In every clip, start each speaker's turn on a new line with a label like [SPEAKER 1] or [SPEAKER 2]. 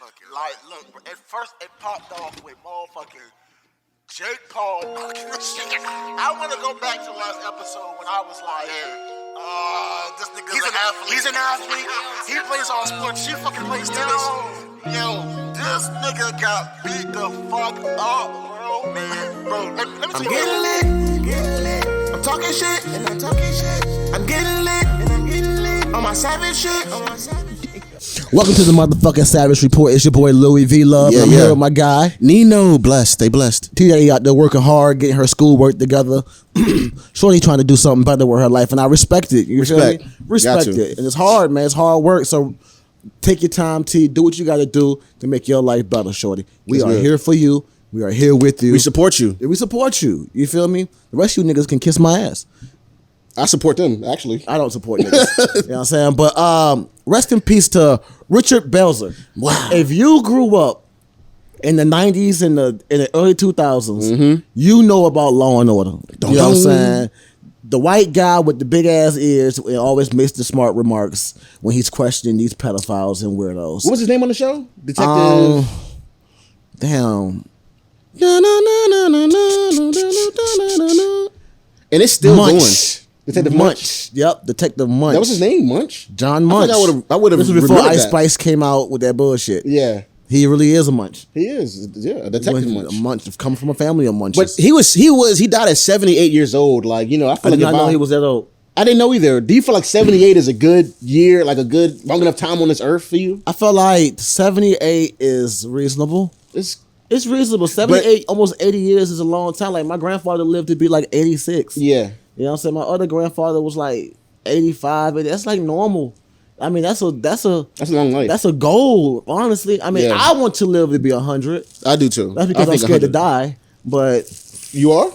[SPEAKER 1] motherfucker.
[SPEAKER 2] Like, look, at first it popped off with motherfucking Jake Paul. I want to go back to the last episode when I was like, this nigga's an athlete.
[SPEAKER 1] He's an athlete.
[SPEAKER 2] He plays all sports. She fucking plays tennis. Yo, this nigga got beat the fuck up, bro. Man, bro, let me tell you.
[SPEAKER 1] I'm getting lit. I'm talking shit, and I'm talking shit. I'm getting lit, and I'm getting lit. On my savage shit,
[SPEAKER 3] Welcome to the motherfucking Savage Report. It's your boy Louis V Love. I'm here with my guy
[SPEAKER 4] Nino. Blessed. They blessed.
[SPEAKER 3] T-Daddy out there working hard, getting her schoolwork together. Shorty trying to do something better with her life, and I respect it. You feel me? Respect it. And it's hard, man. It's hard work. So take your time, T. Do what you got to do to make your life better, Shorty. We are here for you. We are here with you.
[SPEAKER 4] We support you.
[SPEAKER 3] We support you. You feel me? The rest of you niggas can kiss my ass.
[SPEAKER 4] I support them, actually.
[SPEAKER 3] I don't support niggas. You know what I'm saying? But rest in peace to Richard Belzer.
[SPEAKER 4] Wow.
[SPEAKER 3] If you grew up in the 90s and in the early 2000s, you know about Law and Order. You know what I'm saying? The white guy with the big ass ears always makes the smart remarks when he's questioning these pedophiles and weirdos.
[SPEAKER 4] What was his name on the show? Detective. And it's still
[SPEAKER 3] Munch.
[SPEAKER 4] going. Detective Munch.
[SPEAKER 3] Yep, Detective Munch.
[SPEAKER 4] That was his name, Munch?
[SPEAKER 3] John Munch.
[SPEAKER 4] I would have.
[SPEAKER 3] This was before Ice Spice came out with that bullshit.
[SPEAKER 4] Yeah.
[SPEAKER 3] He really is a munch.
[SPEAKER 4] He is, a detective munch.
[SPEAKER 3] A munch, come from a family of munches.
[SPEAKER 4] But he died at 78 years old. Like, you know, I feel
[SPEAKER 3] I did not know he was that old.
[SPEAKER 4] I didn't know either. Do you feel like 78 is a good year, like a good long enough time on this earth for you?
[SPEAKER 3] I feel like 78 is reasonable. It's reasonable. 78, almost 80 years is a long time. Like, my grandfather lived to be like 86.
[SPEAKER 4] Yeah.
[SPEAKER 3] You know what I'm saying? My other grandfather was like 85. That's like normal. I mean, that's a
[SPEAKER 4] long life.
[SPEAKER 3] That's a goal, honestly. I mean,
[SPEAKER 4] Yeah.
[SPEAKER 3] I want to live to be 100.
[SPEAKER 4] I do too.
[SPEAKER 3] That's because I'm scared to die. But
[SPEAKER 4] you are?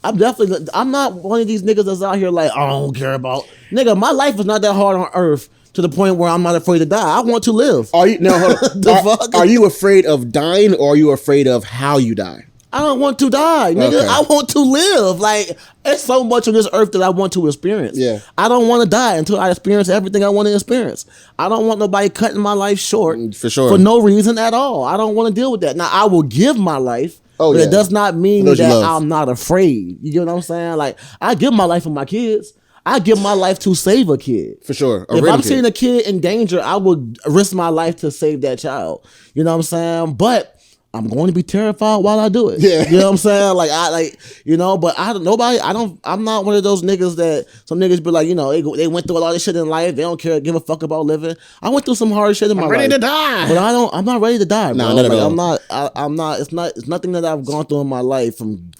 [SPEAKER 3] I'm not one of these niggas that's out here like, I don't care about. Nigga, my life is not that hard on earth to the point where I'm not afraid to die. I want to live.
[SPEAKER 4] Are you now? Hold on. Are you afraid of dying, or are you afraid of how you die?
[SPEAKER 3] I don't want to die, nigga.
[SPEAKER 4] Okay.
[SPEAKER 3] I want to live. Like, there's so much on this earth that I want to experience.
[SPEAKER 4] Yeah.
[SPEAKER 3] I don't want to die until I experience everything I want to experience. I don't want nobody cutting my life short.
[SPEAKER 4] For sure.
[SPEAKER 3] For no reason at all. I don't want to deal with that. Now, I will give my life.
[SPEAKER 4] Oh,
[SPEAKER 3] but
[SPEAKER 4] yeah.
[SPEAKER 3] it does not mean
[SPEAKER 4] Those you
[SPEAKER 3] that
[SPEAKER 4] love.
[SPEAKER 3] I'm not afraid. You get what I'm saying? Like, I give my life for my kids. I give my life to save a kid.
[SPEAKER 4] For sure.
[SPEAKER 3] If I'm seeing a kid in danger, I would risk my life to save that child. You know what I'm saying? But I'm going to be terrified while I do it.
[SPEAKER 4] Yeah.
[SPEAKER 3] You know what I'm saying? Like, but I'm not one of those niggas that some niggas be like, you know, they went through a lot of shit in life. They don't give a fuck about living. I went through some hard shit in my life.
[SPEAKER 4] I'm ready to die.
[SPEAKER 3] But I'm not ready to die, bro.
[SPEAKER 4] No, not at all.
[SPEAKER 3] I'm not, it's nothing that I've gone through in my life from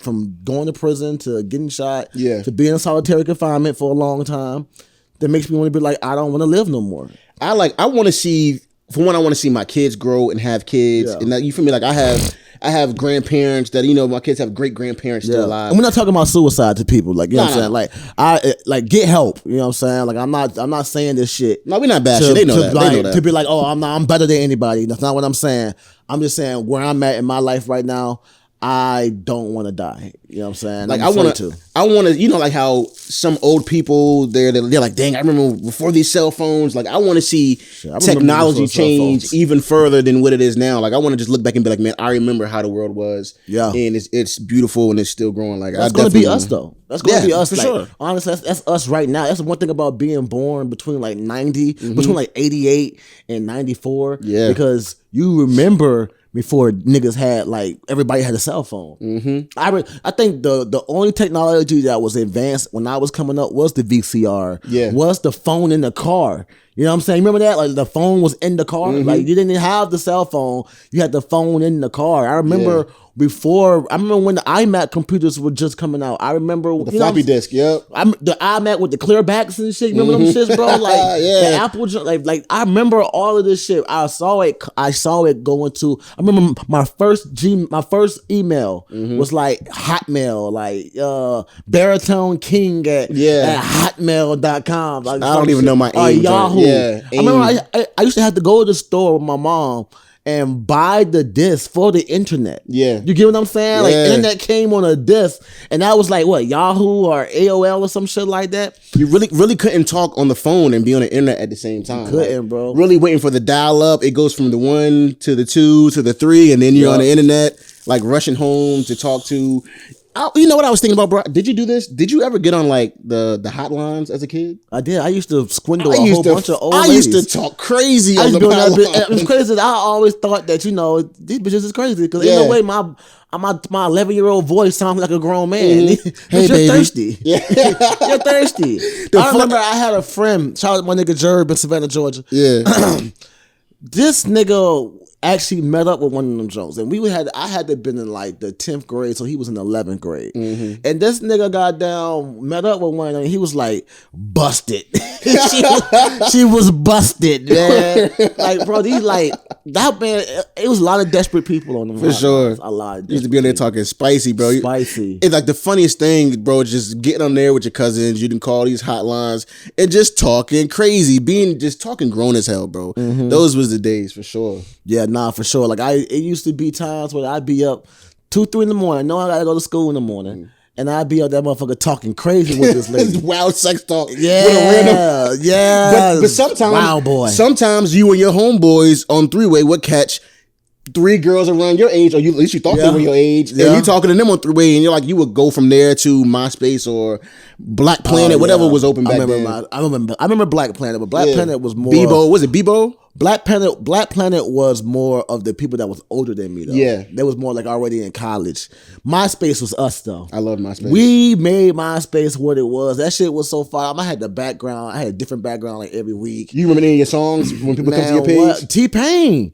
[SPEAKER 3] going to prison to getting shot to being in solitary confinement for a long time that makes me want to be like, I don't want to live no more.
[SPEAKER 4] I want to see. For one, I want to see my kids grow and have kids, and that, you feel me? Like I have grandparents that, you know, my kids have great grandparents still alive.
[SPEAKER 3] And we're not talking about suicide to people, like, you know what I'm saying? Like get help. You know what I'm saying? Like I'm not saying this shit.
[SPEAKER 4] No, we're not bashing. They know that.
[SPEAKER 3] Like,
[SPEAKER 4] they know that.
[SPEAKER 3] To be like, oh, I'm better than anybody. That's not what I'm saying. I'm just saying where I'm at in my life right now. I don't want to die. You know what I'm saying?
[SPEAKER 4] Like I want to, you know, like how some old people they're like, dang, I remember before these cell phones. Like I want to see technology change even further than what it is now. Like I want to just look back and be like, man, I remember how the world was. Yeah, and it's beautiful and it's still growing. Like
[SPEAKER 3] that's going to be us though. That's going to be us
[SPEAKER 4] for
[SPEAKER 3] like,
[SPEAKER 4] sure.
[SPEAKER 3] Honestly, that's us right now. That's the one thing about being born between like 90, between like 88 and 94. Yeah, because you remember before niggas had, like, everybody had a cell phone. I think the only technology that was advanced when I was coming up was the VCR. Yeah, was the phone in the car. You know what I'm saying? Remember that? Like the phone was in the car. Like you didn't have the cell phone. You had the phone in the car. I remember when the iMac computers were just coming out. I remember
[SPEAKER 4] the floppy disk. Yep.
[SPEAKER 3] The iMac with the clear backs and shit. Remember them shits, bro? Like the Apple, like I remember all of this shit. I saw it going to. I remember my first email was like Hotmail, like Baritone King at hotmail.com. Like,
[SPEAKER 4] I don't even know my age.
[SPEAKER 3] Yahoo.
[SPEAKER 4] Yeah,
[SPEAKER 3] I remember I used to have to go to the store with my mom and buy the disc for the internet.
[SPEAKER 4] Yeah.
[SPEAKER 3] You get what I'm saying?
[SPEAKER 4] Yeah.
[SPEAKER 3] Like, internet came on a disc, and that was like, what, Yahoo or AOL or some shit like that?
[SPEAKER 4] You really couldn't talk on the phone and be on the internet at the same time.
[SPEAKER 3] Couldn't, bro.
[SPEAKER 4] Really waiting for the dial-up. It goes from the 1 to the 2 to the 3, and then you're on the internet, like rushing home to talk to... You know what I was thinking about, bro? Did you do this? Did you ever get on like the hotlines as a kid?
[SPEAKER 3] I did. I used to swindle a whole bunch of old ladies.
[SPEAKER 4] I used to talk crazy on the hotline.
[SPEAKER 3] It was crazy. I always thought that, you know, these bitches is crazy because in a way my 11-year-old voice sounds like a grown man.
[SPEAKER 4] Mm-hmm. Hey,
[SPEAKER 3] you're
[SPEAKER 4] baby.
[SPEAKER 3] Thirsty.
[SPEAKER 4] Yeah.
[SPEAKER 3] You're thirsty. I remember I had a friend, shout out to my nigga Jerb in Savannah, Georgia.
[SPEAKER 4] Yeah.
[SPEAKER 3] This nigga actually met up with one of them Jones, and I had to been in like the 10th grade, so he was in the 11th grade. Mm-hmm. And this nigga got down, met up with one of them, and he was like busted. she was busted, man. Like, bro, these like that man. It was a lot of desperate people on them.
[SPEAKER 4] For sure,
[SPEAKER 3] a lot. Of
[SPEAKER 4] used to be on there talking spicy, bro.
[SPEAKER 3] Spicy.
[SPEAKER 4] It's like the funniest thing, bro. Just getting on there with your cousins. You can call these hotlines and just talking crazy, just talking grown as hell, bro. Mm-hmm. Those was the days for sure.
[SPEAKER 3] Yeah, nah, for sure. Like it used to be times where I'd be up 2-3 in the morning. I know I gotta go to school in the morning. And I'd be up that motherfucker talking crazy with this lady.
[SPEAKER 4] Wild sex talk.
[SPEAKER 3] Yeah. Yeah.
[SPEAKER 4] But sometimes,
[SPEAKER 3] wow, boy.
[SPEAKER 4] Sometimes you and your homeboys on three-way would catch 3 girls around your age, or at least you thought they were your age, and you talking to them on 3-way, and you're like, you would go from there to MySpace or Black Planet, whatever was open back then.
[SPEAKER 3] I remember Black Planet, but Black Planet was more
[SPEAKER 4] Bebo. Was it Bebo?
[SPEAKER 3] Black Planet was more of the people that was older than me, though.
[SPEAKER 4] Yeah.
[SPEAKER 3] They was more like already in college. MySpace was us, though.
[SPEAKER 4] I love MySpace.
[SPEAKER 3] We made MySpace what it was. That shit was so fire. I had the background. I had a different background like every week.
[SPEAKER 4] You remember any of your songs when people come to your page?
[SPEAKER 3] What?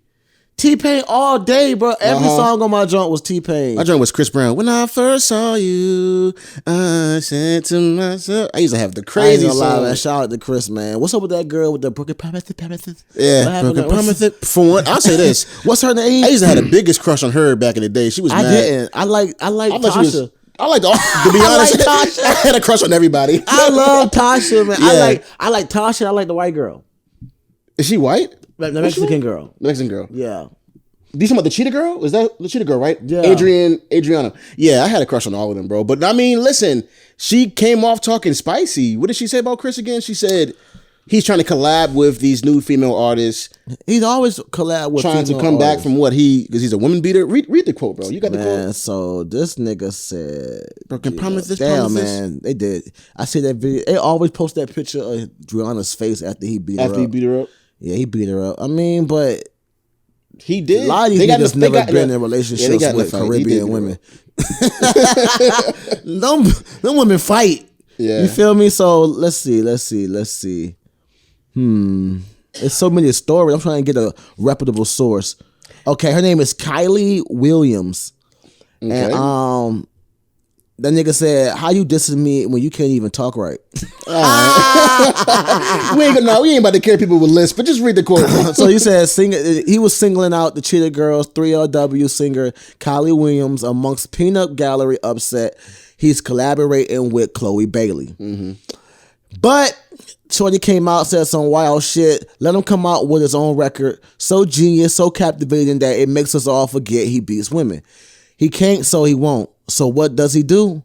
[SPEAKER 3] T-Pain all day, bro. Every song on my joint was T-Pain.
[SPEAKER 4] My joint was Chris Brown. When I first saw you, I said to myself. I used to have the crazy songs.
[SPEAKER 3] Shout out to Chris, man. What's up with that girl with the broken promises?
[SPEAKER 4] Yeah, broken promises. For one, I'll say this.
[SPEAKER 3] What's her name?
[SPEAKER 4] I used to have the biggest crush on her back in the day. She was mad.
[SPEAKER 3] I didn't. I like Tasha.
[SPEAKER 4] I liked to be honest. Tasha. I had a crush on everybody.
[SPEAKER 3] I love Tasha, man.
[SPEAKER 4] Yeah.
[SPEAKER 3] I like Tasha. I like the white girl.
[SPEAKER 4] Is she white?
[SPEAKER 3] The Mexican girl.
[SPEAKER 4] Mexican girl.
[SPEAKER 3] Yeah.
[SPEAKER 4] Do you talking about the cheetah girl? Is that the cheetah girl, right?
[SPEAKER 3] Yeah.
[SPEAKER 4] Adriana. Yeah, I had a crush on all of them, bro. But I mean, listen, she came off talking spicy. What did she say about Chris again? She said he's trying to collab with these new female artists.
[SPEAKER 3] He's always collab with
[SPEAKER 4] trying to come back from what because he's a woman beater. Read the quote, bro. You got the quote.
[SPEAKER 3] So this nigga said,
[SPEAKER 4] broken promises.
[SPEAKER 3] Damn, man, they did. I see that video. They always post that picture of Driana's face after he beat her up. Yeah, he beat her up. I mean, but
[SPEAKER 4] he did.
[SPEAKER 3] A lot of these niggas never been in relationships with Caribbean women. them women fight.
[SPEAKER 4] Yeah.
[SPEAKER 3] You feel me? So let's see. There's so many stories. I'm trying to get a reputable source. Okay, her name is Kylie Williams. Okay. And that nigga said, "How you dissing me when you can't even talk right?"
[SPEAKER 4] we ain't about to carry people with lists, but just read the quote.
[SPEAKER 3] So he said, he was singling out the Cheetah Girls 3LW singer Kylie Williams amongst Peanut Gallery upset. He's collaborating with Chloe Bailey. Mm-hmm. But Shorty came out, said some wild shit. Let him come out with his own record. So genius, so captivating that it makes us all forget he beats women. He can't, so he won't. So what does he do?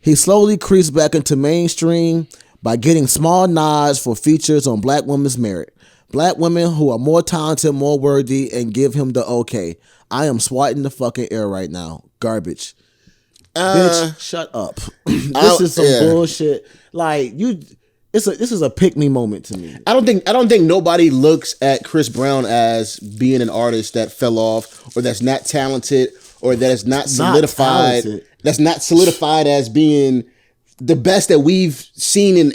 [SPEAKER 3] He slowly creeps back into mainstream by getting small nods for features on Black women's merit. Black women who are more talented, more worthy, and give him the okay. I am swatting the fucking air right now. Garbage. Bitch, shut up. This is some bullshit. Like, this is a pick me moment to me.
[SPEAKER 4] I don't think nobody looks at Chris Brown as being an artist that fell off or that's not talented or that is not solidified. That's not solidified as being the best that we've seen in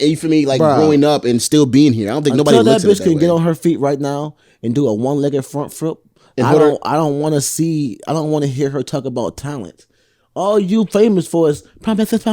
[SPEAKER 4] growing up and still being here. I don't think nobody looks at it that way. Until that bitch can
[SPEAKER 3] get on her feet right now and do a one-legged front flip. I don't want to hear her talk about talent all you famous for is promises.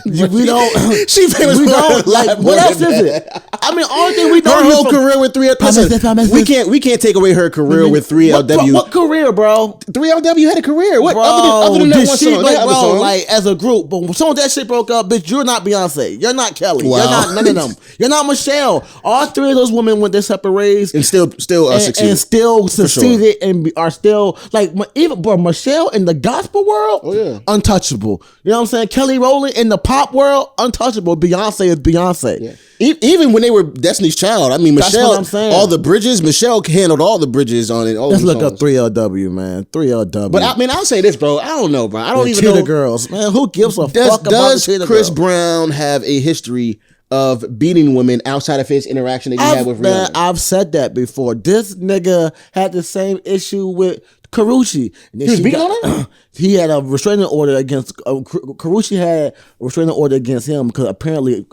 [SPEAKER 3] We don't.
[SPEAKER 4] She famous
[SPEAKER 3] we
[SPEAKER 4] for
[SPEAKER 3] don't
[SPEAKER 4] a
[SPEAKER 3] like.
[SPEAKER 4] lot
[SPEAKER 3] What
[SPEAKER 4] more
[SPEAKER 3] else
[SPEAKER 4] than
[SPEAKER 3] is
[SPEAKER 4] that.
[SPEAKER 3] it? I mean, only thing we know
[SPEAKER 4] Her whole career with 3LW. Listen, we can't take away her career with 3LW.
[SPEAKER 3] What career, bro?
[SPEAKER 4] 3LW had a career. What?
[SPEAKER 3] Bro,
[SPEAKER 4] Other than that one
[SPEAKER 3] she,
[SPEAKER 4] song,
[SPEAKER 3] like,
[SPEAKER 4] that other
[SPEAKER 3] bro,
[SPEAKER 4] song.
[SPEAKER 3] like as a group, but when soon as that shit broke up, bitch, you're not Beyonce, you're not Kelly,
[SPEAKER 4] Wow.
[SPEAKER 3] you're not none of them, you're not Michelle. All three of those women went their separate ways
[SPEAKER 4] and still succeeded.
[SPEAKER 3] and still succeeded and are still like even bro Michelle in the gospel world, untouchable. You know what I'm saying? Kelly Rowland in the pop world, untouchable. Beyonce is Beyonce.
[SPEAKER 4] Yeah. Even when they were Destiny's Child, I mean, Michelle,
[SPEAKER 3] that's what I'm saying.
[SPEAKER 4] all the bridges, Michelle handled all the bridges on it.
[SPEAKER 3] Let's look up 3LW, man. 3LW.
[SPEAKER 4] But I mean, I'll say this, bro. I don't know, bro. I don't even know.
[SPEAKER 3] Cheetah Girls, man. Who gives a fuck about the Cheetah
[SPEAKER 4] Chris
[SPEAKER 3] Girls?
[SPEAKER 4] Brown have a history of beating women outside of his interaction that he had with Rihanna?
[SPEAKER 3] I've said that before. This nigga had the same issue with Karrueche.
[SPEAKER 4] He was beating on her?
[SPEAKER 3] He had a restraining order against Karrueche had a restraining order against him because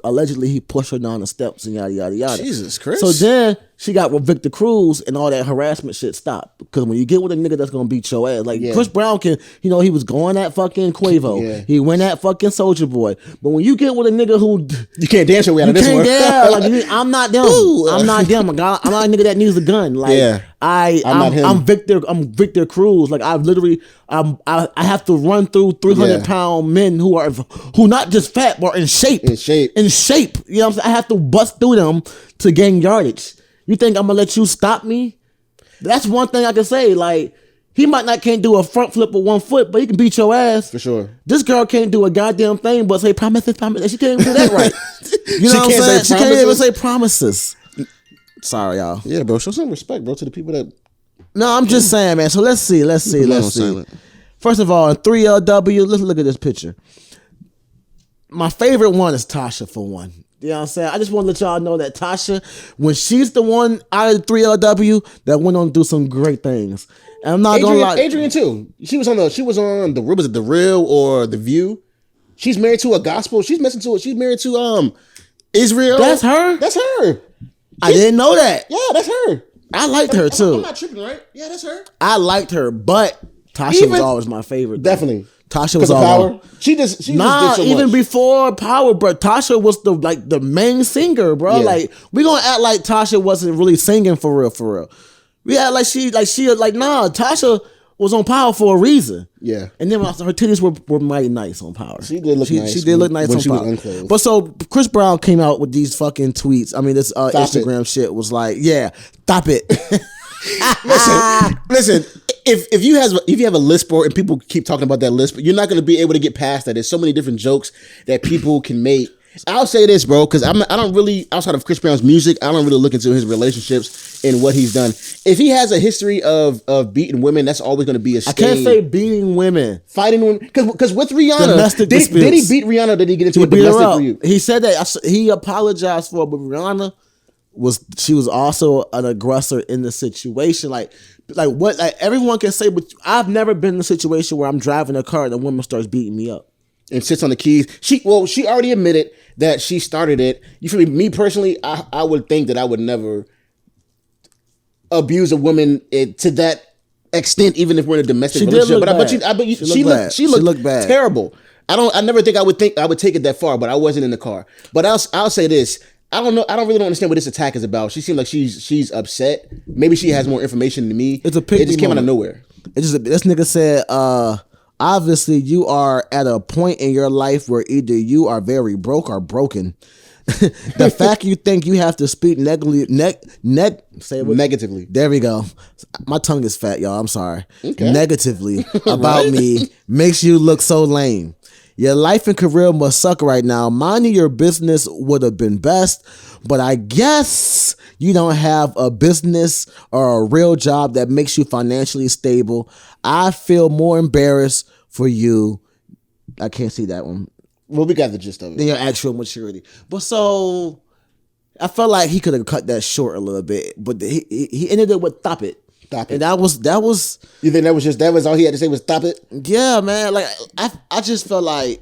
[SPEAKER 3] allegedly he pushed her down the steps and yada yada yada.
[SPEAKER 4] Jesus Christ.
[SPEAKER 3] So then she got with Victor Cruz and all that harassment shit stopped. Because when you get with a nigga that's gonna beat your ass, like Chris Brown he was going at fucking Quavo. Yeah. He went at fucking Soulja Boy. But when you get with a nigga who
[SPEAKER 4] you can't dance your way out of this one.
[SPEAKER 3] I'm not them. I'm not them. I'm not a nigga that needs a gun. Like I'm Victor Cruz. Like I have to run through 300-pound men who not just fat but in shape. In shape. You know what I'm saying? I have to bust through them to gain yardage. You think I'm gonna let you stop me? That's one thing I can say. Like, he can't do a front flip with 1 foot, but he can beat your ass. For sure. This girl can't do a goddamn thing but say promises. She can't even do that right. You know what I'm saying? She can't even say promises. Sorry, y'all.
[SPEAKER 4] Yeah, bro. Show some respect, bro, to the people that...
[SPEAKER 3] No, I'm just saying, man. So let's see. First of all, in 3LW, let's look at this picture. My favorite one is Tasha, for one. You know what I'm saying? I just want to let y'all know that Tasha, when she's the one out of 3LW that went on to do some great things. And I'm not gonna lie.
[SPEAKER 4] Adrian too. She was on the Real or The View. She's married to a gospel. She's married to Israel.
[SPEAKER 3] That's her?
[SPEAKER 4] That's her.
[SPEAKER 3] I didn't know that.
[SPEAKER 4] Yeah, that's her.
[SPEAKER 3] I liked her too.
[SPEAKER 4] I'm not tripping, right? Yeah, that's her.
[SPEAKER 3] I liked her, but Tasha was always my favorite. Though.
[SPEAKER 4] Definitely.
[SPEAKER 3] Tasha was
[SPEAKER 4] Power. She just did so
[SPEAKER 3] even
[SPEAKER 4] much.
[SPEAKER 3] Before Power, bro. Tasha was the main singer, bro. Yeah. Like, we gonna act like Tasha wasn't really singing for real. We act like Tasha was on Power for a reason. Yeah. And then her titties were mighty nice on Power. She did look nice. She did look nice on Power. But so Chris Brown came out with these fucking tweets. I mean, this Instagram shit was like, yeah, stop it.
[SPEAKER 4] Listen. If you have a list board and people keep talking about that list, but you're not going to be able to get past that. There's so many different jokes that people can make. I'll say this, bro, because I don't really, outside of Chris Brown's music, I don't really look into his relationships and what he's done. If he has a history of beating women, that's always going to be a stain.
[SPEAKER 3] I can't say beating women.
[SPEAKER 4] Fighting women. Because with Rihanna, did he beat Rihanna? Did he get into a domestic for you?
[SPEAKER 3] He said that. He apologized for it, but Rihanna she was also an aggressor in the situation. Like what? Like everyone can say, but I've never been in a situation where I'm driving a car and a woman starts beating me up
[SPEAKER 4] and sits on the keys. She already admitted that she started it. You feel me? Me personally, I would think that I would never abuse a woman to that extent, even if we're in a domestic relationship. But she looked bad. Terrible. I never think I would take it that far, but I wasn't in the car. But I'll say this. I don't know. I don't really understand what this attack is about. She seemed like she's upset. Maybe she has more information than me. It just came out of nowhere.
[SPEAKER 3] This nigga said, obviously you are at a point in your life where either you are very broke or broken. The fact you think you have to speak negatively. There we go. My tongue is fat, y'all. I'm sorry. Okay. Negatively about me makes you look so lame. Your life and career must suck right now. Minding your business would have been best, but I guess you don't have a business or a real job that makes you financially stable. I feel more embarrassed for you. I can't see that one.
[SPEAKER 4] Well, we got the gist of it.
[SPEAKER 3] Than your actual maturity. But so, I felt like he could have cut that short a little bit, but he ended it with stop it. Stop it. And that was.
[SPEAKER 4] You think that was all he had to say was stop it?
[SPEAKER 3] Yeah, man. Like I just felt like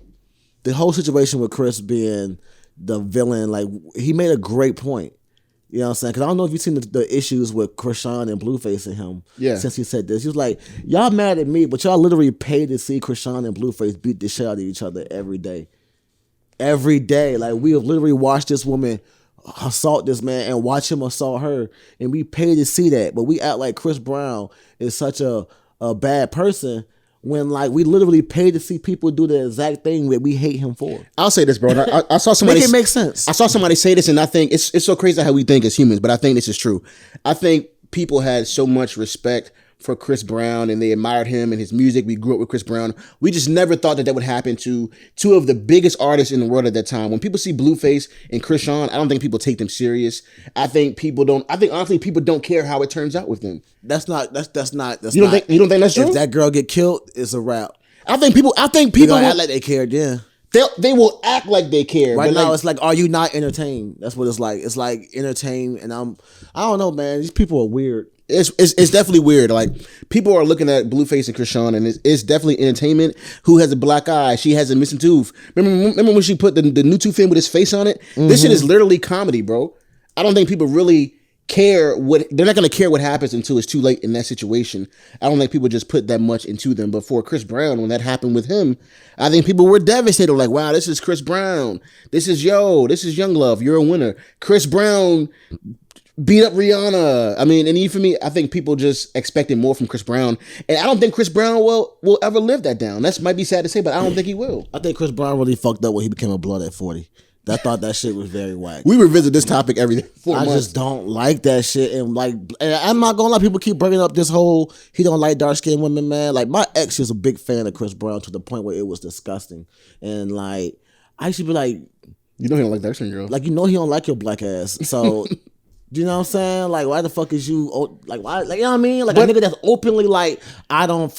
[SPEAKER 3] the whole situation with Chris being the villain. Like he made a great point. You know what I'm saying? Because I don't know if you've seen the issues with Krishan and Blueface and him.
[SPEAKER 4] Yeah.
[SPEAKER 3] Since he said this, he was like, "Y'all mad at me, but y'all literally pay to see Krishan and Blueface beat the shit out of each other every day. Every day, like we have literally watched this woman assault this man and watch him assault her, and we pay to see that. But we act like Chris Brown is such a bad person." When like we literally pay to see people do the exact thing that we hate him for.
[SPEAKER 4] I'll say this, bro. I saw somebody
[SPEAKER 3] make it make sense.
[SPEAKER 4] I saw somebody say this, and I think it's so crazy how we think as humans, but I think this is true. I think people had so much respect for Chris Brown and they admired him and his music. We grew up with Chris Brown. We just never thought that would happen to two of the biggest artists in the world at that time. When people see Blueface and Krishan, I don't think people take them serious. I think honestly people don't care how it turns out with them.
[SPEAKER 3] That's not.
[SPEAKER 4] You don't think that's true?
[SPEAKER 3] If that girl get killed, it's a wrap.
[SPEAKER 4] I think people
[SPEAKER 3] will act like they cared. Yeah,
[SPEAKER 4] they will act like they care.
[SPEAKER 3] Right
[SPEAKER 4] but
[SPEAKER 3] now,
[SPEAKER 4] like,
[SPEAKER 3] it's like, are you not entertained? That's what it's like. It's like entertained, and I don't know, man. These people are weird.
[SPEAKER 4] It's definitely weird. Like people are looking at Blueface and Krishan, and it's definitely entertainment. Who has a black eye? She has a missing tooth. Remember when she put the new tooth in with his face on it? Mm-hmm. This shit is literally comedy, bro. I don't think people really care they're not going to care what happens until it's too late in that situation. I don't think people just put that much into them. But for Chris Brown, when that happened with him, I think people were devastated. Like, wow, this is Chris Brown. This is Young Love. You're a winner. Chris Brown beat up Rihanna. I mean, and even for me, I think people just expected more from Chris Brown. And I don't think Chris Brown will ever live that down. That might be sad to say, but I don't think he will.
[SPEAKER 3] I think Chris Brown really fucked up when he became a blood at 40. I thought that shit was very whack.
[SPEAKER 4] We revisit this topic every 4 months.
[SPEAKER 3] I just don't like that shit. And I'm not gonna lie, people keep bringing up this whole, he don't like dark skinned women, man. Like my ex is a big fan of Chris Brown to the point where it was disgusting. And like, I should be like,
[SPEAKER 4] you know he don't like dark skinned girls.
[SPEAKER 3] Like, you know he don't like your black ass. So do you know what I'm saying? Like, why the fuck is you like? Why? Like, you know what I mean? Like a nigga that's openly like, I don't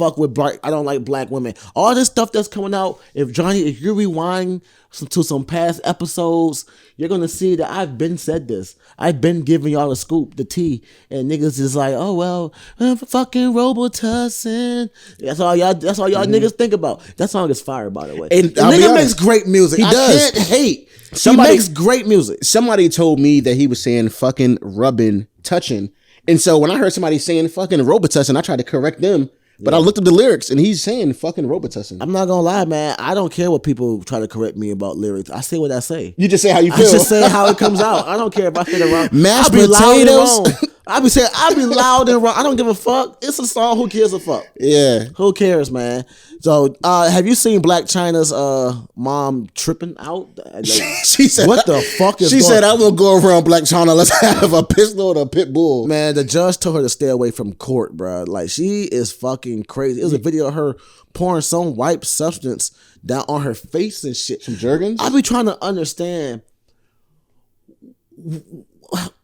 [SPEAKER 3] like black women. All this stuff that's coming out. If you rewind to some past episodes, you're gonna see that I've been said this. I've been giving y'all the scoop, the tea, and niggas is like, oh well, fucking Robitussin. That's all y'all niggas think about. That song is fire, by the way.
[SPEAKER 4] And
[SPEAKER 3] the nigga makes great music. I can't hate. He makes great music.
[SPEAKER 4] Somebody told me that he was saying fucking rubbing, touching. And so when I heard somebody saying fucking Robitussin, I tried to correct them. But I looked at the lyrics and he's saying fucking Robitussin.
[SPEAKER 3] I'm not gonna lie, man. I don't care what people try to correct me about lyrics. I say what I say.
[SPEAKER 4] You just say how you feel.
[SPEAKER 3] I just say how it comes out. I don't care if I say it wrong.
[SPEAKER 4] Mashed potatoes.
[SPEAKER 3] I be loud and wrong. I don't give a fuck. It's a song. Who gives a fuck?
[SPEAKER 4] Yeah.
[SPEAKER 3] Who cares, man? So, have you seen Black China's mom tripping out? Like,
[SPEAKER 4] she said,
[SPEAKER 3] "What the fuck is?"
[SPEAKER 4] She said, "I won't go around Black China. Let's have a pistol and a pit bull."
[SPEAKER 3] Man, the judge told her to stay away from court, bro. Like, she is fucking crazy. It was a video of her pouring some white substance down on her face and shit.
[SPEAKER 4] Some Jergens.
[SPEAKER 3] I be trying to understand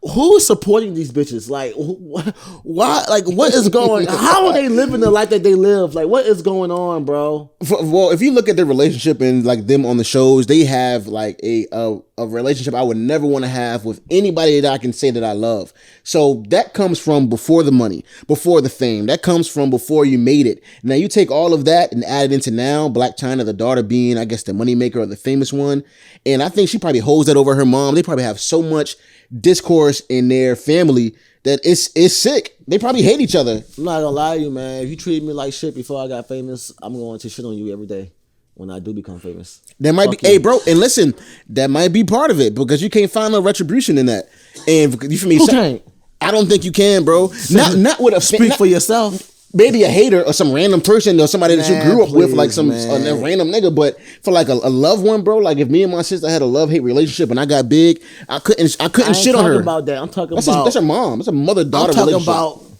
[SPEAKER 3] who is supporting these bitches? Like, why? Like, what is going? How are they living the life that they live? Like, what is going on, bro?
[SPEAKER 4] Well, if you look at their relationship and like them on the shows, they have like a relationship I would never want to have with anybody that I can say that I love. So that comes from before the money, before the fame. That comes from before you made it. Now you take all of that and add it into now. Black China, the daughter being, I guess, the moneymaker or the famous one, and I think she probably holds that over her mom. They probably have so much discourse in their family that it's sick. They probably hate each other.
[SPEAKER 3] I'm not gonna lie to you, man. If you treated me like shit before I got famous, I'm going to shit on you every day when I do become famous.
[SPEAKER 4] That might be, hey, bro, and listen, that might be part of it because you can't find no retribution in that. And you for me,
[SPEAKER 3] who can't?
[SPEAKER 4] I don't think you can, bro. Not with a
[SPEAKER 3] speak for yourself.
[SPEAKER 4] Maybe a hater or some random person or somebody that you grew up with, like some a random nigga. But for like a loved one, bro, like if me and my sister had a love-hate relationship and I got big, I couldn't shit on her.
[SPEAKER 3] About that. I'm talking
[SPEAKER 4] that's
[SPEAKER 3] about
[SPEAKER 4] that's her mom. That's a mother-daughter relationship.
[SPEAKER 3] I'm talking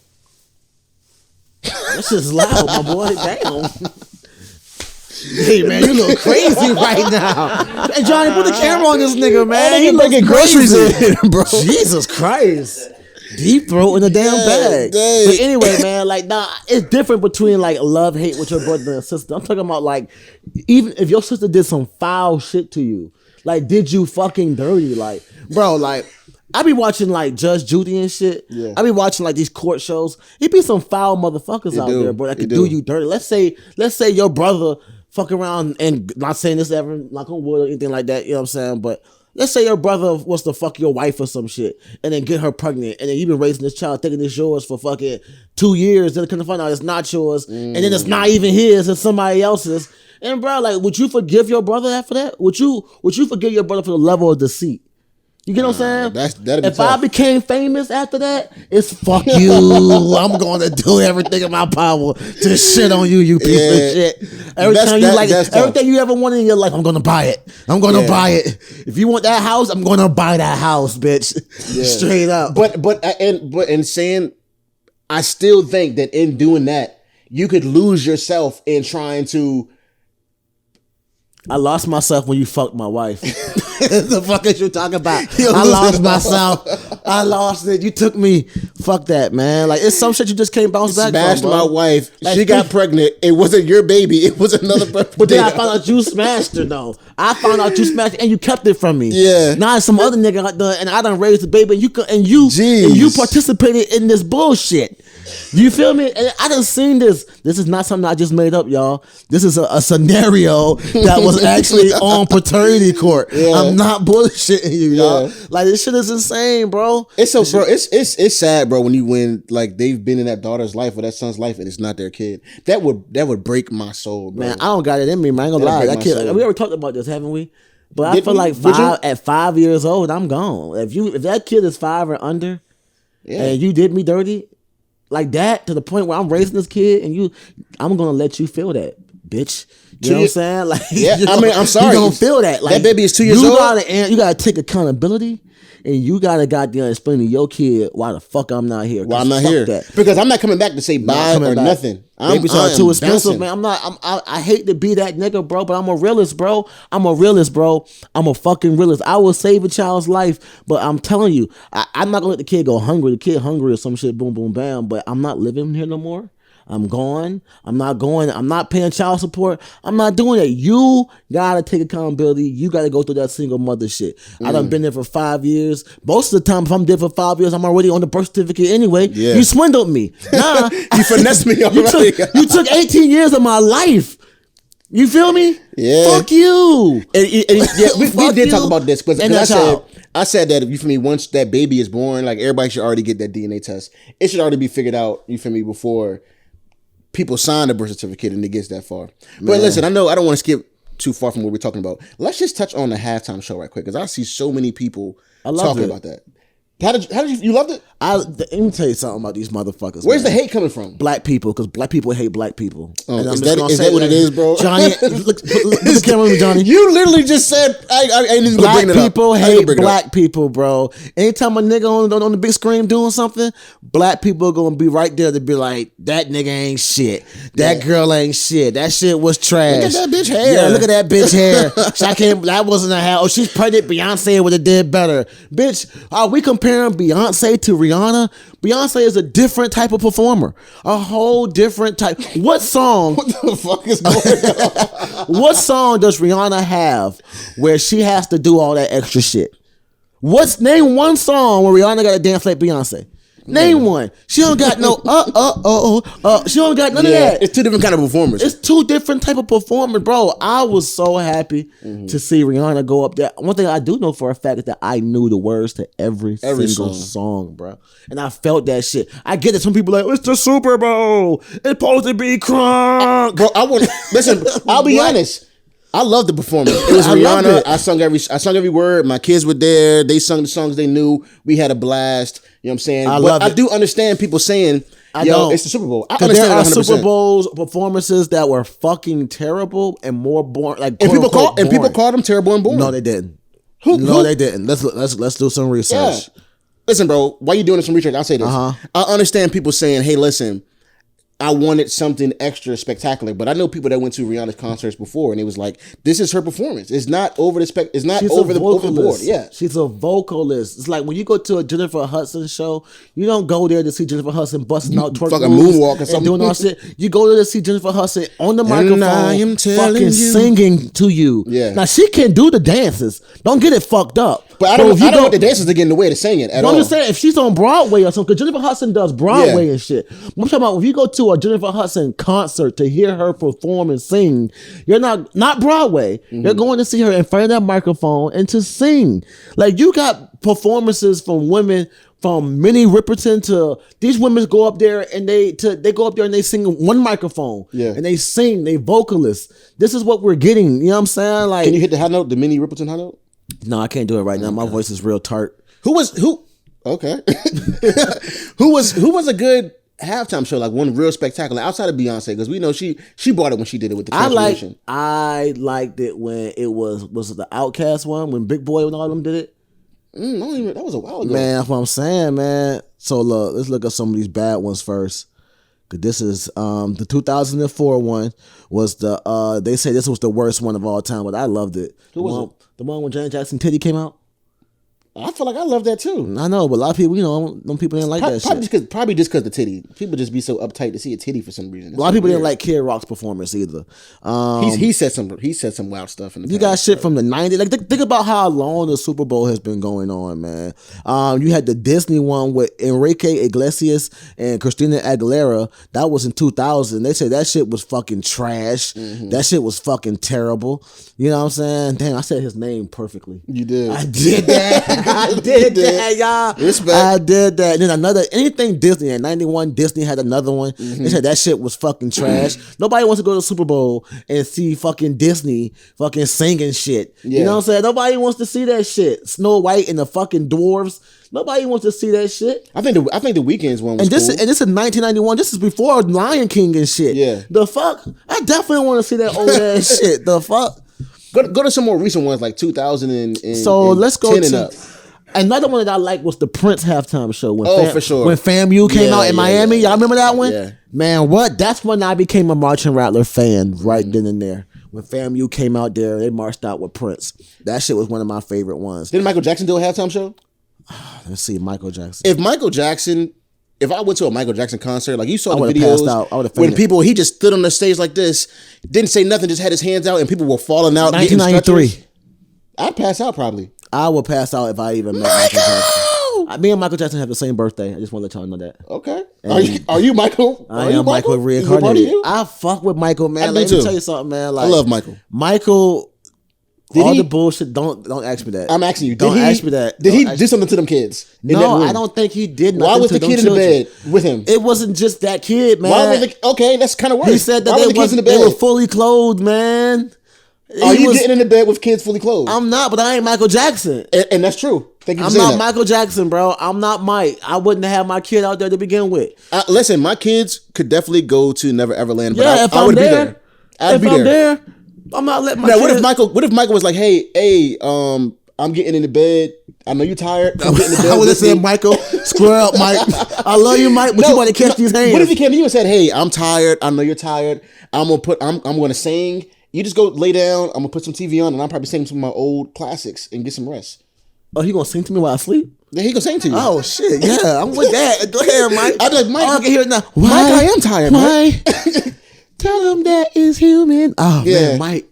[SPEAKER 3] about. This is loud, my boy. Damn. Hey man, you look crazy right now. Hey Johnny, put the camera on this nigga, man. He looking groceries in, bro. Jesus Christ. Deep throat in a damn bag. But anyway, man, like, nah, it's different between like love, hate with your brother and sister. I'm talking about like, even if your sister did some foul shit to you, like, did you fucking dirty? Like, bro, like, I be watching like Judge Judy and shit. Yeah. I be watching like these court shows. It be some foul motherfuckers out there, bro, that could do you dirty. Let's say your brother fuck around, and not saying this ever, knock on wood or anything like that, you know what I'm saying? But Let's say your brother wants to fuck your wife or some shit and then get her pregnant, and then you've been raising this child thinking it's yours for fucking 2 years, then come to find out it's not yours, and then it's not even his, it's somebody else's. And bro, like, would you forgive your brother after that? Would you forgive your brother for the level of deceit? You get what I'm saying? If I became famous after that, it's fuck you. I'm going to do everything in my power to shit on you, you piece of shit. Everything you ever wanted in your life, I'm going to buy it. I'm going to buy it. If you want that house, I'm going to buy that house, bitch. Yeah. Straight up.
[SPEAKER 4] But in saying, I still think that in doing that, you could lose yourself in trying to.
[SPEAKER 3] I lost myself when you fucked my wife. The fuck is you talking about? I lost myself. I lost it. You took me. Fuck that, man. Like, it's some shit you just can't bounce back from,
[SPEAKER 4] Smashed my wife. Like, she got pregnant. It wasn't your baby. It was another person.
[SPEAKER 3] But then I found out you smashed her, though. I found out you smashed her and you kept it from me.
[SPEAKER 4] Yeah.
[SPEAKER 3] Now some other nigga and I done raised the baby and you participated in this bullshit. You feel me? And I done seen this. This is not something I just made up, y'all. This is a scenario that was actually on paternity court. Yeah. I'm not bullshitting you, y'all. Like, this shit is insane, bro.
[SPEAKER 4] It's sad, bro, when like they've been in that daughter's life or that son's life and it's not their kid. That would break my soul, bro.
[SPEAKER 3] Man, I don't got it in me, man. I ain't gonna lie. That kid, we already talked about this, haven't we? But I feel like at 5 years old, I'm gone. If that kid is 5 or under, and you did me dirty like that to the point where I'm raising this kid and I'm gonna let you feel that, bitch. You know what I'm saying? Like,
[SPEAKER 4] I'm sorry.
[SPEAKER 3] You gonna feel that. Like,
[SPEAKER 4] that baby is 2 years old.
[SPEAKER 3] You gotta take accountability. And you gotta goddamn explain to your kid why the fuck I'm not here.
[SPEAKER 4] Why I'm not here? Because I'm not coming back to say bye or nothing.
[SPEAKER 3] Babies are too expensive, man. I hate to be that nigga, bro, but I'm a realist, bro. I'm a fucking realist. I will save a child's life, but I'm telling you, I'm not gonna let the kid go hungry. The kid hungry or some shit, boom, boom, bam. But I'm not living here no more. I'm gone. I'm not paying child support. I'm not doing that. You gotta take accountability. You gotta go through that single mother shit. I done been there for 5 years. Most of the time, if I'm there for 5 years, I'm already on the birth certificate anyway. Yeah. You swindled me. Nah.
[SPEAKER 4] You finessed me already.
[SPEAKER 3] You took 18 years of my life. You feel me?
[SPEAKER 4] Yeah.
[SPEAKER 3] Fuck you.
[SPEAKER 4] We did talk about this because I said that, you feel me, once that baby is born, like, everybody should already get that DNA test. It should already be figured out, you feel me, before people sign the birth certificate and it gets that far. But listen, I don't want to skip too far from what we're talking about. Let's just touch on the halftime show right quick, because I see so many people talking about that. How did you loved it?
[SPEAKER 3] Let me tell you something about these motherfuckers.
[SPEAKER 4] Where's the hate coming from?
[SPEAKER 3] Black people, because black people hate black people.
[SPEAKER 4] Is that what it is, bro?
[SPEAKER 3] Johnny, look the camera with me, Johnny.
[SPEAKER 4] You literally just said I ain't even gonna bring it up.
[SPEAKER 3] Black people hate black people, bro. Anytime a nigga on the big screen doing something, black people are gonna be right there to be like, that nigga ain't shit. That girl ain't shit. That shit was trash.
[SPEAKER 4] Look at that bitch hair.
[SPEAKER 3] Yeah, look at that bitch hair. That wasn't a hair. Oh, she's pregnant. Beyonce would have did better. Bitch, are we comparing Beyonce to Rihanna? Beyonce is a different type of performer. A whole different type. What song?
[SPEAKER 4] What the fuck is going on?
[SPEAKER 3] What song does Rihanna have where she has to do all that extra shit? Name one song where Rihanna got to dance like Beyonce. Name one. She don't got no she don't got none of that.
[SPEAKER 4] It's two different kind of performers.
[SPEAKER 3] It's two different type of performers, bro. I was so happy to see Rihanna go up there. One thing I do know for a fact is that I knew the words to every single song, bro. And I felt that shit. I get it. Some people are like, it's the Super Bowl. It's supposed to be crunk.
[SPEAKER 4] Bro, listen, I'll be honest. I love the performance. It was Rihanna. I sung every word. My kids were there. They sung the songs they knew. We had a blast. You know what I'm saying? I do understand people saying, it's the Super Bowl. I understand
[SPEAKER 3] there are
[SPEAKER 4] 100%.
[SPEAKER 3] Super Bowls performances that were fucking terrible and more boring. Like,
[SPEAKER 4] and people called them terrible and boring.
[SPEAKER 3] No, they didn't. They didn't. Let's do some research.
[SPEAKER 4] Yeah. Listen, bro, while you doing some research, I'll say this. I understand people saying, hey, listen, I wanted something extra spectacular, but I know people that went to Rihanna's concerts before, and it was like, this is her performance. It's not over the It's not over the board. Yeah,
[SPEAKER 3] she's a vocalist. It's like when you go to a Jennifer Hudson show, you don't go there to see Jennifer Hudson busting out twerk
[SPEAKER 4] fucking moonwalk or something,
[SPEAKER 3] and doing all shit. You go there to see Jennifer Hudson on the microphone, fucking singing to you.
[SPEAKER 4] Yeah.
[SPEAKER 3] Now she can do the dances. Don't get it fucked up.
[SPEAKER 4] But I don't want the dancers to get in the way to sing it at all.
[SPEAKER 3] I'm just saying, if she's on Broadway or something, because Jennifer Hudson does Broadway and shit. I'm talking about if you go to a Jennifer Hudson concert to hear her perform and sing, you're not Broadway. You're going to see her in front of that microphone and to sing. Like, you got performances from women, from Minnie Riperton to these women go up there and they go up there and they sing one microphone. Yeah. And they sing, they vocalists. This is what we're getting. You know what I'm saying? Like,
[SPEAKER 4] can you hit the high note, the Minnie Riperton high note?
[SPEAKER 3] No, I can't do it right now. My voice is real tart.
[SPEAKER 4] Okay. who was a good halftime show, like one real spectacular outside of Beyonce, because we know she brought it when she did it with the transformation.
[SPEAKER 3] I liked it when it was it the Outkast one, when Big Boy and all of them did it.
[SPEAKER 4] That was a while ago.
[SPEAKER 3] Man, that's what I'm saying, man. So look, let's look at some of these bad ones first. Cause this is the 2004 one was they say this was the worst one of all time, but I loved it.
[SPEAKER 4] Who was it?
[SPEAKER 3] The one when Janet Jackson titty came out.
[SPEAKER 4] I feel like I love that too.
[SPEAKER 3] I know, but a lot of people, them people didn't like that shit.
[SPEAKER 4] Probably just because the titty. People just be so uptight to see a titty for some reason.
[SPEAKER 3] A lot of people didn't like Kid Rock's performance either.
[SPEAKER 4] He said some wild stuff in the past.
[SPEAKER 3] You got shit from the 90s. Like, think about how long the Super Bowl has been going on, man. You had the Disney one with Enrique Iglesias and Christina Aguilera. That was in 2000. They said that shit was fucking trash. That shit was fucking terrible. You know what I'm saying? Damn, I said his name perfectly.
[SPEAKER 4] You did.
[SPEAKER 3] I did that. I did that, y'all.
[SPEAKER 4] Respect.
[SPEAKER 3] I did that. And then anything Disney in 91, Disney had another one. They said that shit was fucking trash. Nobody wants to go to the Super Bowl and see fucking Disney fucking singing shit. Yeah. You know what I'm saying? Nobody wants to see that shit. Snow White and the fucking dwarves. Nobody wants to see that shit.
[SPEAKER 4] I think the Weeknd's one was
[SPEAKER 3] this
[SPEAKER 4] cool.
[SPEAKER 3] And this is 1991. This is before Lion King and shit.
[SPEAKER 4] Yeah.
[SPEAKER 3] The fuck? I definitely want to see that old ass shit. The fuck?
[SPEAKER 4] Go to some more recent ones like 2000 and
[SPEAKER 3] so let's go to
[SPEAKER 4] up.
[SPEAKER 3] Another one that I like was the Prince halftime show.
[SPEAKER 4] For sure.
[SPEAKER 3] When FAMU came out in Miami. Y'all remember that one?
[SPEAKER 4] Yeah.
[SPEAKER 3] Man, what? That's when I became a Marching Rattler fan right then and there. When FAMU came out there, they marched out with Prince. That shit was one of my favorite ones.
[SPEAKER 4] Didn't Michael Jackson do a halftime show?
[SPEAKER 3] Let's see, Michael Jackson.
[SPEAKER 4] If I went to a Michael Jackson concert, like you saw the
[SPEAKER 3] videos, I would have
[SPEAKER 4] when he just stood on the stage like this, didn't say nothing, just had his hands out, and people were falling out.
[SPEAKER 3] 1993.
[SPEAKER 4] I'd pass out probably.
[SPEAKER 3] I would pass out if I even met Michael Jackson. Me and Michael Jackson have the same birthday. I just want to let y'all know that.
[SPEAKER 4] Okay. Are you Michael?
[SPEAKER 3] I am Michael reincarnated. I fuck with Michael, man. Let me tell you something, man. Like,
[SPEAKER 4] I love Michael.
[SPEAKER 3] The bullshit. Don't ask me that.
[SPEAKER 4] I'm asking you.
[SPEAKER 3] Don't ask me that.
[SPEAKER 4] Did he do something to them kids?
[SPEAKER 3] No, I don't think he did nothing.
[SPEAKER 4] Why was the kid in the bed with him?
[SPEAKER 3] It wasn't just that kid, man.
[SPEAKER 4] Why were okay, that's kind of worse.
[SPEAKER 3] He said that they were fully clothed, man.
[SPEAKER 4] Are you getting in the bed with kids fully clothed?
[SPEAKER 3] I'm not, but I ain't Michael Jackson.
[SPEAKER 4] And that's true.
[SPEAKER 3] I'm not Michael Jackson, bro. I'm not Mike. I wouldn't have my kid out there to begin with.
[SPEAKER 4] Listen, my kids could definitely go to Never Ever Land, but
[SPEAKER 3] if
[SPEAKER 4] I would be there.
[SPEAKER 3] I'd be there. I'm not letting my
[SPEAKER 4] now, what if Michael was like, hey, I'm getting in the bed. I know you're tired. I'm getting in the bed.
[SPEAKER 3] I would have said, Michael, square up, Mike. I love you, Mike, but you want to catch these hands.
[SPEAKER 4] What if he came to you and said, hey, I'm tired. I know you're tired. I'm gonna sing. You just go lay down. I'm gonna put some TV on, and I'll probably sing some of my old classics and get some rest.
[SPEAKER 3] Oh, he gonna sing to me while I sleep?
[SPEAKER 4] Yeah, he gonna sing to you.
[SPEAKER 3] Oh shit, yeah, I'm with that. Go ahead, Mike.
[SPEAKER 4] I'd be like, Mike,
[SPEAKER 3] I can hear it now.
[SPEAKER 4] Mike, I am tired.
[SPEAKER 3] Why? Tell him that is human. Oh man, Mike.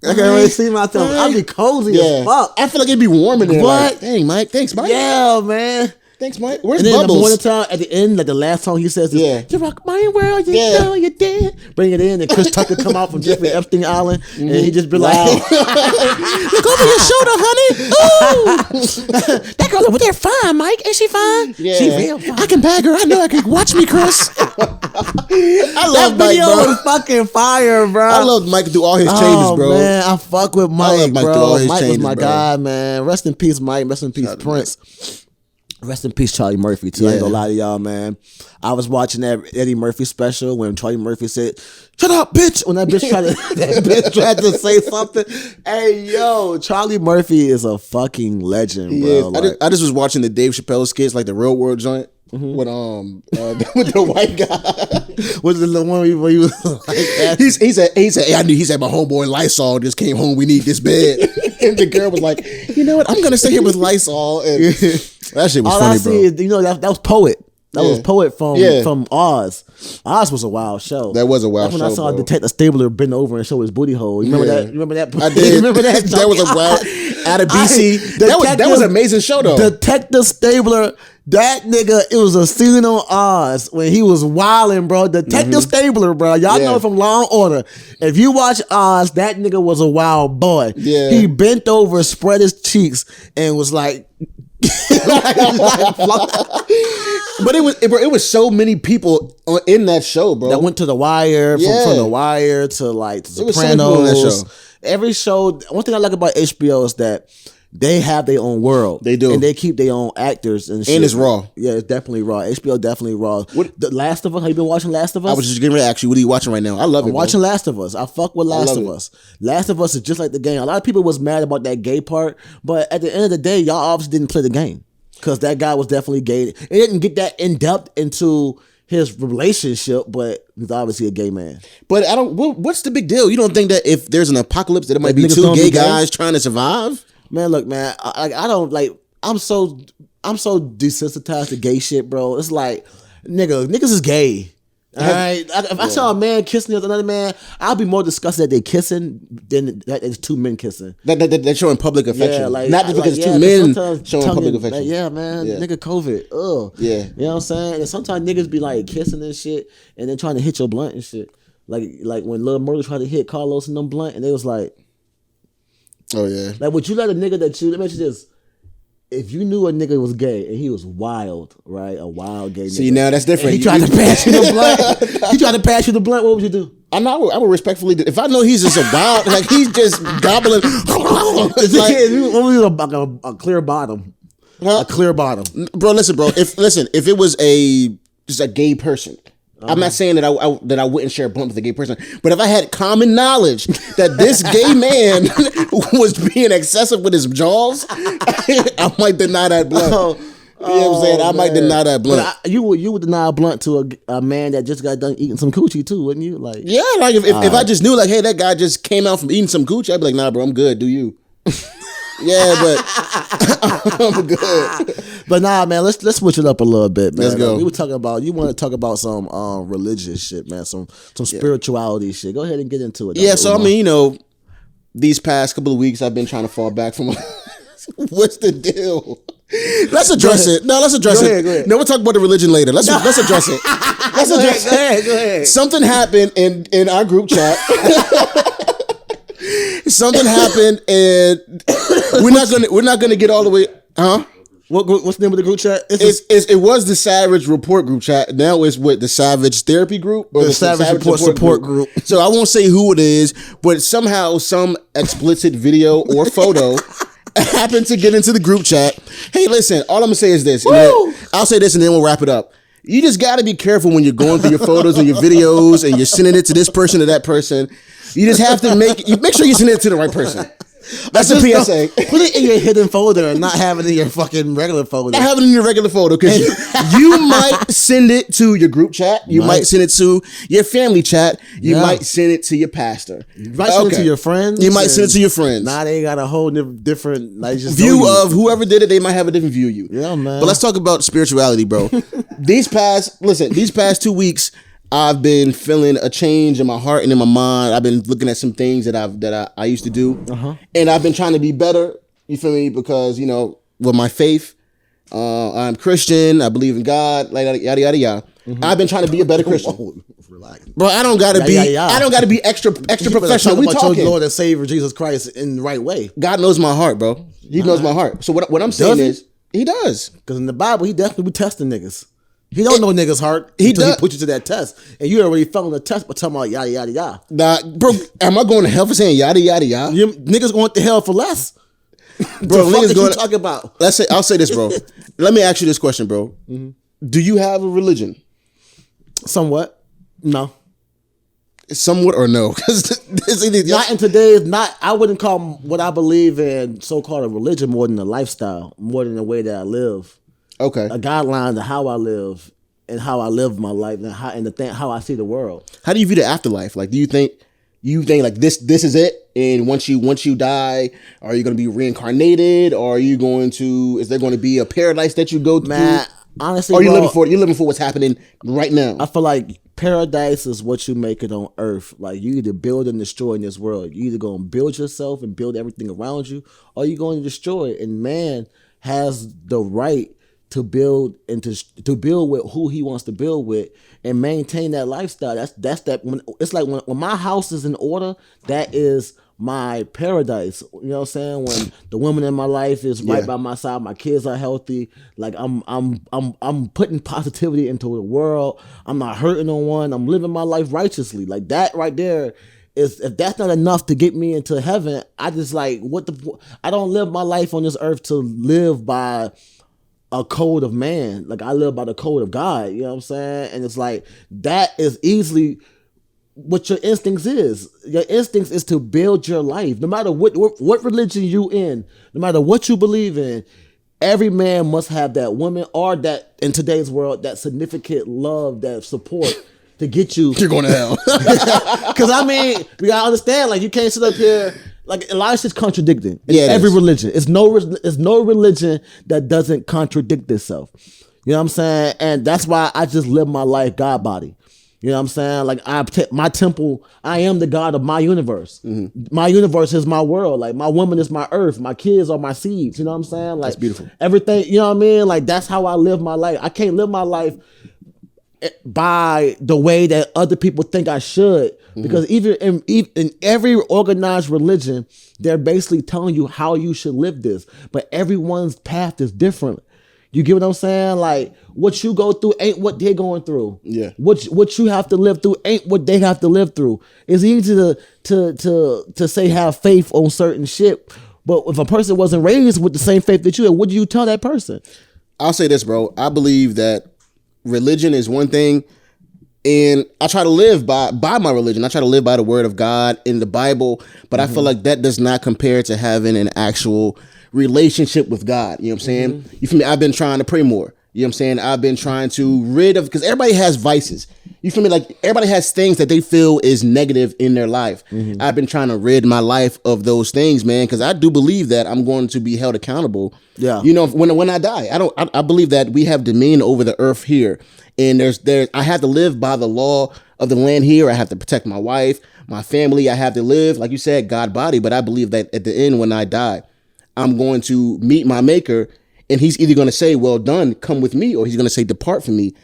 [SPEAKER 3] I can't really see myself. I'd be cozy as fuck.
[SPEAKER 4] I feel like it'd be warm in there.
[SPEAKER 3] What?
[SPEAKER 4] Like, dang, Mike. Thanks, Mike.
[SPEAKER 3] Yeah, man.
[SPEAKER 4] Thanks, Mike. Where's
[SPEAKER 3] and then
[SPEAKER 4] Bubbles?
[SPEAKER 3] The morning time, at the end, like the last song he says is, you rock my world, you know you did. Bring it in, and Chris Tucker come out from Jeffrey Epstein Island, and he just be like, look over your shoulder, honey. Ooh. That girl over there fine, Mike. Ain't she fine?
[SPEAKER 4] Yeah.
[SPEAKER 3] She real fine.
[SPEAKER 4] I can bag her. I know I can. Watch me, Chris. I love
[SPEAKER 3] that video,
[SPEAKER 4] Mike, bro.
[SPEAKER 3] Was fucking fire, bro.
[SPEAKER 4] I love Mike through all his changes, bro.
[SPEAKER 3] Man, I fuck with Mike,
[SPEAKER 4] I love Mike
[SPEAKER 3] bro.
[SPEAKER 4] through all his
[SPEAKER 3] Mike
[SPEAKER 4] changes,
[SPEAKER 3] was my
[SPEAKER 4] bro.
[SPEAKER 3] guy, man. Rest in peace, Mike. Rest in peace, Prince. Rest in peace, Charlie Murphy, too. I ain't gonna lie to y'all, man. I was watching that Eddie Murphy special when Charlie Murphy said, shut up, bitch! When that bitch tried to say something. Hey, yo, Charlie Murphy is a fucking legend, bro. Like,
[SPEAKER 4] I just was watching the Dave Chappelle skits, like the Real World joint. With the white guy.
[SPEAKER 3] Was it the one where he was like,
[SPEAKER 4] he said, he said my homeboy Lysol just came home, we need this bed. And the girl was like, you know what, I'm gonna stay here with Lysol. And that shit was
[SPEAKER 3] all
[SPEAKER 4] funny,
[SPEAKER 3] I see
[SPEAKER 4] bro.
[SPEAKER 3] is, that was Poet. That was Poet from Oz. Oz was a wild show.
[SPEAKER 4] That was a wild show.
[SPEAKER 3] That's when I saw Detective Stabler bend over and show his booty hole. You remember that? You remember that?
[SPEAKER 4] I did.
[SPEAKER 3] You remember that?
[SPEAKER 4] That was a wild. out of BC. That was an amazing show though.
[SPEAKER 3] Detective Stabler, that nigga, it was a scene on Oz when he was wilding, bro. Detective Stabler, bro. Y'all know from Law and Order. If you watch Oz, that nigga was a wild boy.
[SPEAKER 4] Yeah.
[SPEAKER 3] He bent over, spread his cheeks, and was like.
[SPEAKER 4] But it was so many people in that show, bro.
[SPEAKER 3] That went to The Wire, from The Wire to like to Sopranos.
[SPEAKER 4] That show.
[SPEAKER 3] Every show. One thing I like about HBO is that they have their own world.
[SPEAKER 4] They do,
[SPEAKER 3] and they keep their own actors and shit.
[SPEAKER 4] And it's raw.
[SPEAKER 3] Yeah, it's definitely raw. HBO definitely raw. The Last of Us. Have you been watching Last of Us?
[SPEAKER 4] I was just getting ready to ask you, what are you watching right now? I love it.
[SPEAKER 3] I'm watching Last of Us. I fuck with Last of Us. Last of Us is just like the game. A lot of people was mad about that gay part, but at the end of the day, y'all obviously didn't play the game. Because that guy was definitely gay. It didn't get that in depth into his relationship, but he's obviously a gay man. But
[SPEAKER 4] what's the big deal? You don't think that if there's an apocalypse that it might be two gay guys trying to survive?
[SPEAKER 3] Man, look, man, I don't like. I'm so desensitized to gay shit, bro. It's like, niggas is gay. All right, if I saw a man kissing with another man, I'll be more disgusted that they kissing than that it's two men kissing.
[SPEAKER 4] They're showing public affection.
[SPEAKER 3] Yeah, like,
[SPEAKER 4] not just because it's two men showing public affection.
[SPEAKER 3] Like, yeah, man, nigga, COVID. Ugh.
[SPEAKER 4] Yeah,
[SPEAKER 3] you know what I'm saying. And sometimes niggas be like kissing and shit, and then trying to hit your blunt and shit. Like when Lil Murder tried to hit Carlos and them blunt, and they was like,
[SPEAKER 4] oh yeah.
[SPEAKER 3] Like, would you let a nigga that you? Let me ask you this. If you knew a nigga was gay and he was wild, right? A wild gay nigga.
[SPEAKER 4] See, now that's different.
[SPEAKER 3] He tried to pass you the blunt. He tried to pass you the blunt. What would you do?
[SPEAKER 4] I would respectfully. If I know he's just a wild, like he's just gobbling.
[SPEAKER 3] Like a clear bottom. Huh? A clear bottom.
[SPEAKER 4] Bro, listen, bro. If it was just a gay person. I'm not saying that I wouldn't share a blunt with a gay person, but if I had common knowledge that this gay man was being excessive with his jaws, I might deny that blunt. You know what I'm saying? I might deny that blunt.
[SPEAKER 3] But you would deny a blunt to a man that just got done eating some coochie too, wouldn't you? Like,
[SPEAKER 4] yeah, like if I just knew, like, hey, that guy just came out from eating some coochie, I'd be like, nah, bro, I'm good. Do you? Yeah, but I'm good.
[SPEAKER 3] But nah, man, let's switch it up a little bit, man.
[SPEAKER 4] Let's go.
[SPEAKER 3] We were talking about, you want to talk about some religious shit, man, some spirituality shit. Go ahead and get into it.
[SPEAKER 4] Yeah, so Umar. I mean, these past couple of weeks I've been trying to fall back from what's the deal? Let's address it. No, let's address it.
[SPEAKER 3] Go ahead.
[SPEAKER 4] No, we'll talk about the religion later. Let's address it. Let's address it.
[SPEAKER 3] Go ahead.
[SPEAKER 4] Something happened in our group chat. Something happened, and we're not gonna get all the way. Huh?
[SPEAKER 3] What's the name of the group chat?
[SPEAKER 4] It was the Savage Report group chat. Now it's with the Savage Therapy group or
[SPEAKER 3] the Savage Report support group.
[SPEAKER 4] So I won't say who it is, but somehow some explicit video or photo happened to get into the group chat. Hey, listen, all I'm gonna say is this. I'll say this and then we'll wrap it up. You just gotta be careful when you're going through your photos or your videos and you're sending it to this person or that person. You just have to make sure you send it to the right person. That's a PSA.
[SPEAKER 3] Put it in your hidden folder and not have it in your fucking regular folder.
[SPEAKER 4] Not have it in your regular folder because you might send it to your group chat. You might send it to your family chat. You might send it to your pastor.
[SPEAKER 3] You might send it to your friends.
[SPEAKER 4] You might send it to your friends.
[SPEAKER 3] Nah, they got a whole different
[SPEAKER 4] view of whoever did it. They might have a different view of you.
[SPEAKER 3] Yeah, man.
[SPEAKER 4] But let's talk about spirituality, bro. These past 2 weeks, I've been feeling a change in my heart and in my mind. I've been looking at some things that I used to do, and I've been trying to be better. You feel me? Because with my faith, I'm Christian. I believe in God. Like yada yada yada. I've been trying to be a better Christian.
[SPEAKER 3] Relax.
[SPEAKER 4] Bro, I don't gotta be. I don't gotta be extra professional. We talking
[SPEAKER 3] your Lord and Savior Jesus Christ in the right way.
[SPEAKER 4] God knows my heart, bro. He knows my heart. So what I'm saying is, he does.
[SPEAKER 3] Because in the Bible, he definitely be testing niggas. He don't know niggas' heart until he put you to that test. And you already fell on the test by talking about yada, yada, yada.
[SPEAKER 4] Nah, bro, am I going to hell for saying yada, yada, yada?
[SPEAKER 3] Niggas going to hell for less.
[SPEAKER 4] Bro,
[SPEAKER 3] niggas going to talk about.
[SPEAKER 4] I'll say this, bro. Let me ask you this question, bro. Do you have a religion?
[SPEAKER 3] Somewhat. No.
[SPEAKER 4] Somewhat or no? Because
[SPEAKER 3] not in today's, I wouldn't call what I believe in so-called a religion more than a lifestyle, more than the way that I live.
[SPEAKER 4] Okay.
[SPEAKER 3] A guideline to how I live and how I live my life and how I see the world.
[SPEAKER 4] How do you view the afterlife? Like, do you think like this is it? And once you die, are you going to be reincarnated? Or is there going to be a paradise that you go through?
[SPEAKER 3] Man, honestly,
[SPEAKER 4] or you're living for what's happening right now.
[SPEAKER 3] I feel like paradise is what you make it on earth. Like you either build and destroy in this world. You either gonna build yourself and build everything around you, or you're going to destroy it. And man has the right to build and to build with who he wants to build with and maintain that lifestyle. That's that. It's like when my house is in order, that is my paradise. You know what I'm saying? When the woman in my life is right by my side, my kids are healthy. Like I'm putting positivity into the world. I'm not hurting no one. I'm living my life righteously. Like that right there is, if that's not enough to get me into heaven, I just like I don't live my life on this earth to live by a code of man. Like I live by the code of God. You know what I'm saying? And it's like that is easily what your instincts is. Your instincts is to build your life. No matter what religion you in, no matter what you believe in, every man must have that woman or that, in today's world, that significant love, that support to get you.
[SPEAKER 4] You're going to hell.
[SPEAKER 3] Because I mean, we gotta understand, like you can't sit up here, like a lot of shit's contradicting in every religion. It's no religion that doesn't contradict itself. You know what I'm saying? And that's why I just live my life God body. You know what I'm saying? Like my temple, I am the God of my universe. Mm-hmm. My universe is my world. Like my woman is my earth. My kids are my seeds. You know what I'm saying? Like
[SPEAKER 4] that's beautiful.
[SPEAKER 3] Everything, you know what I mean? Like that's how I live my life. I can't live my life by the way that other people think I should. Because even in every organized religion, they're basically telling you how you should live this. But everyone's path is different. You get what I'm saying? Like what you go through ain't what they're going through.
[SPEAKER 4] Yeah.
[SPEAKER 3] What you have to live through ain't what they have to live through. It's easy to say have faith on certain shit, but if a person wasn't raised with the same faith that you had, what do you tell that person?
[SPEAKER 4] I'll say this, bro. I believe that religion is one thing, and I try to live by my religion. I try to live by the word of God in the Bible, but I feel like that does not compare to having an actual relationship with God. You know what I'm saying? You feel me? I've been trying to pray more. You know what I'm saying? I've been trying to because everybody has vices. You feel me? Like everybody has things that they feel is negative in their life. I've been trying to rid my life of those things, man, because I do believe that I'm going to be held accountable. Yeah. You know, when I die, I believe that we have dominion over the earth here. And I have to live by the law of the land here. I have to protect my wife, my family. I have to live, like you said, God body. But I believe that at the end, when I die, I'm going to meet my maker, and he's either going to say, well done, come with me, or he's going to say, depart from me.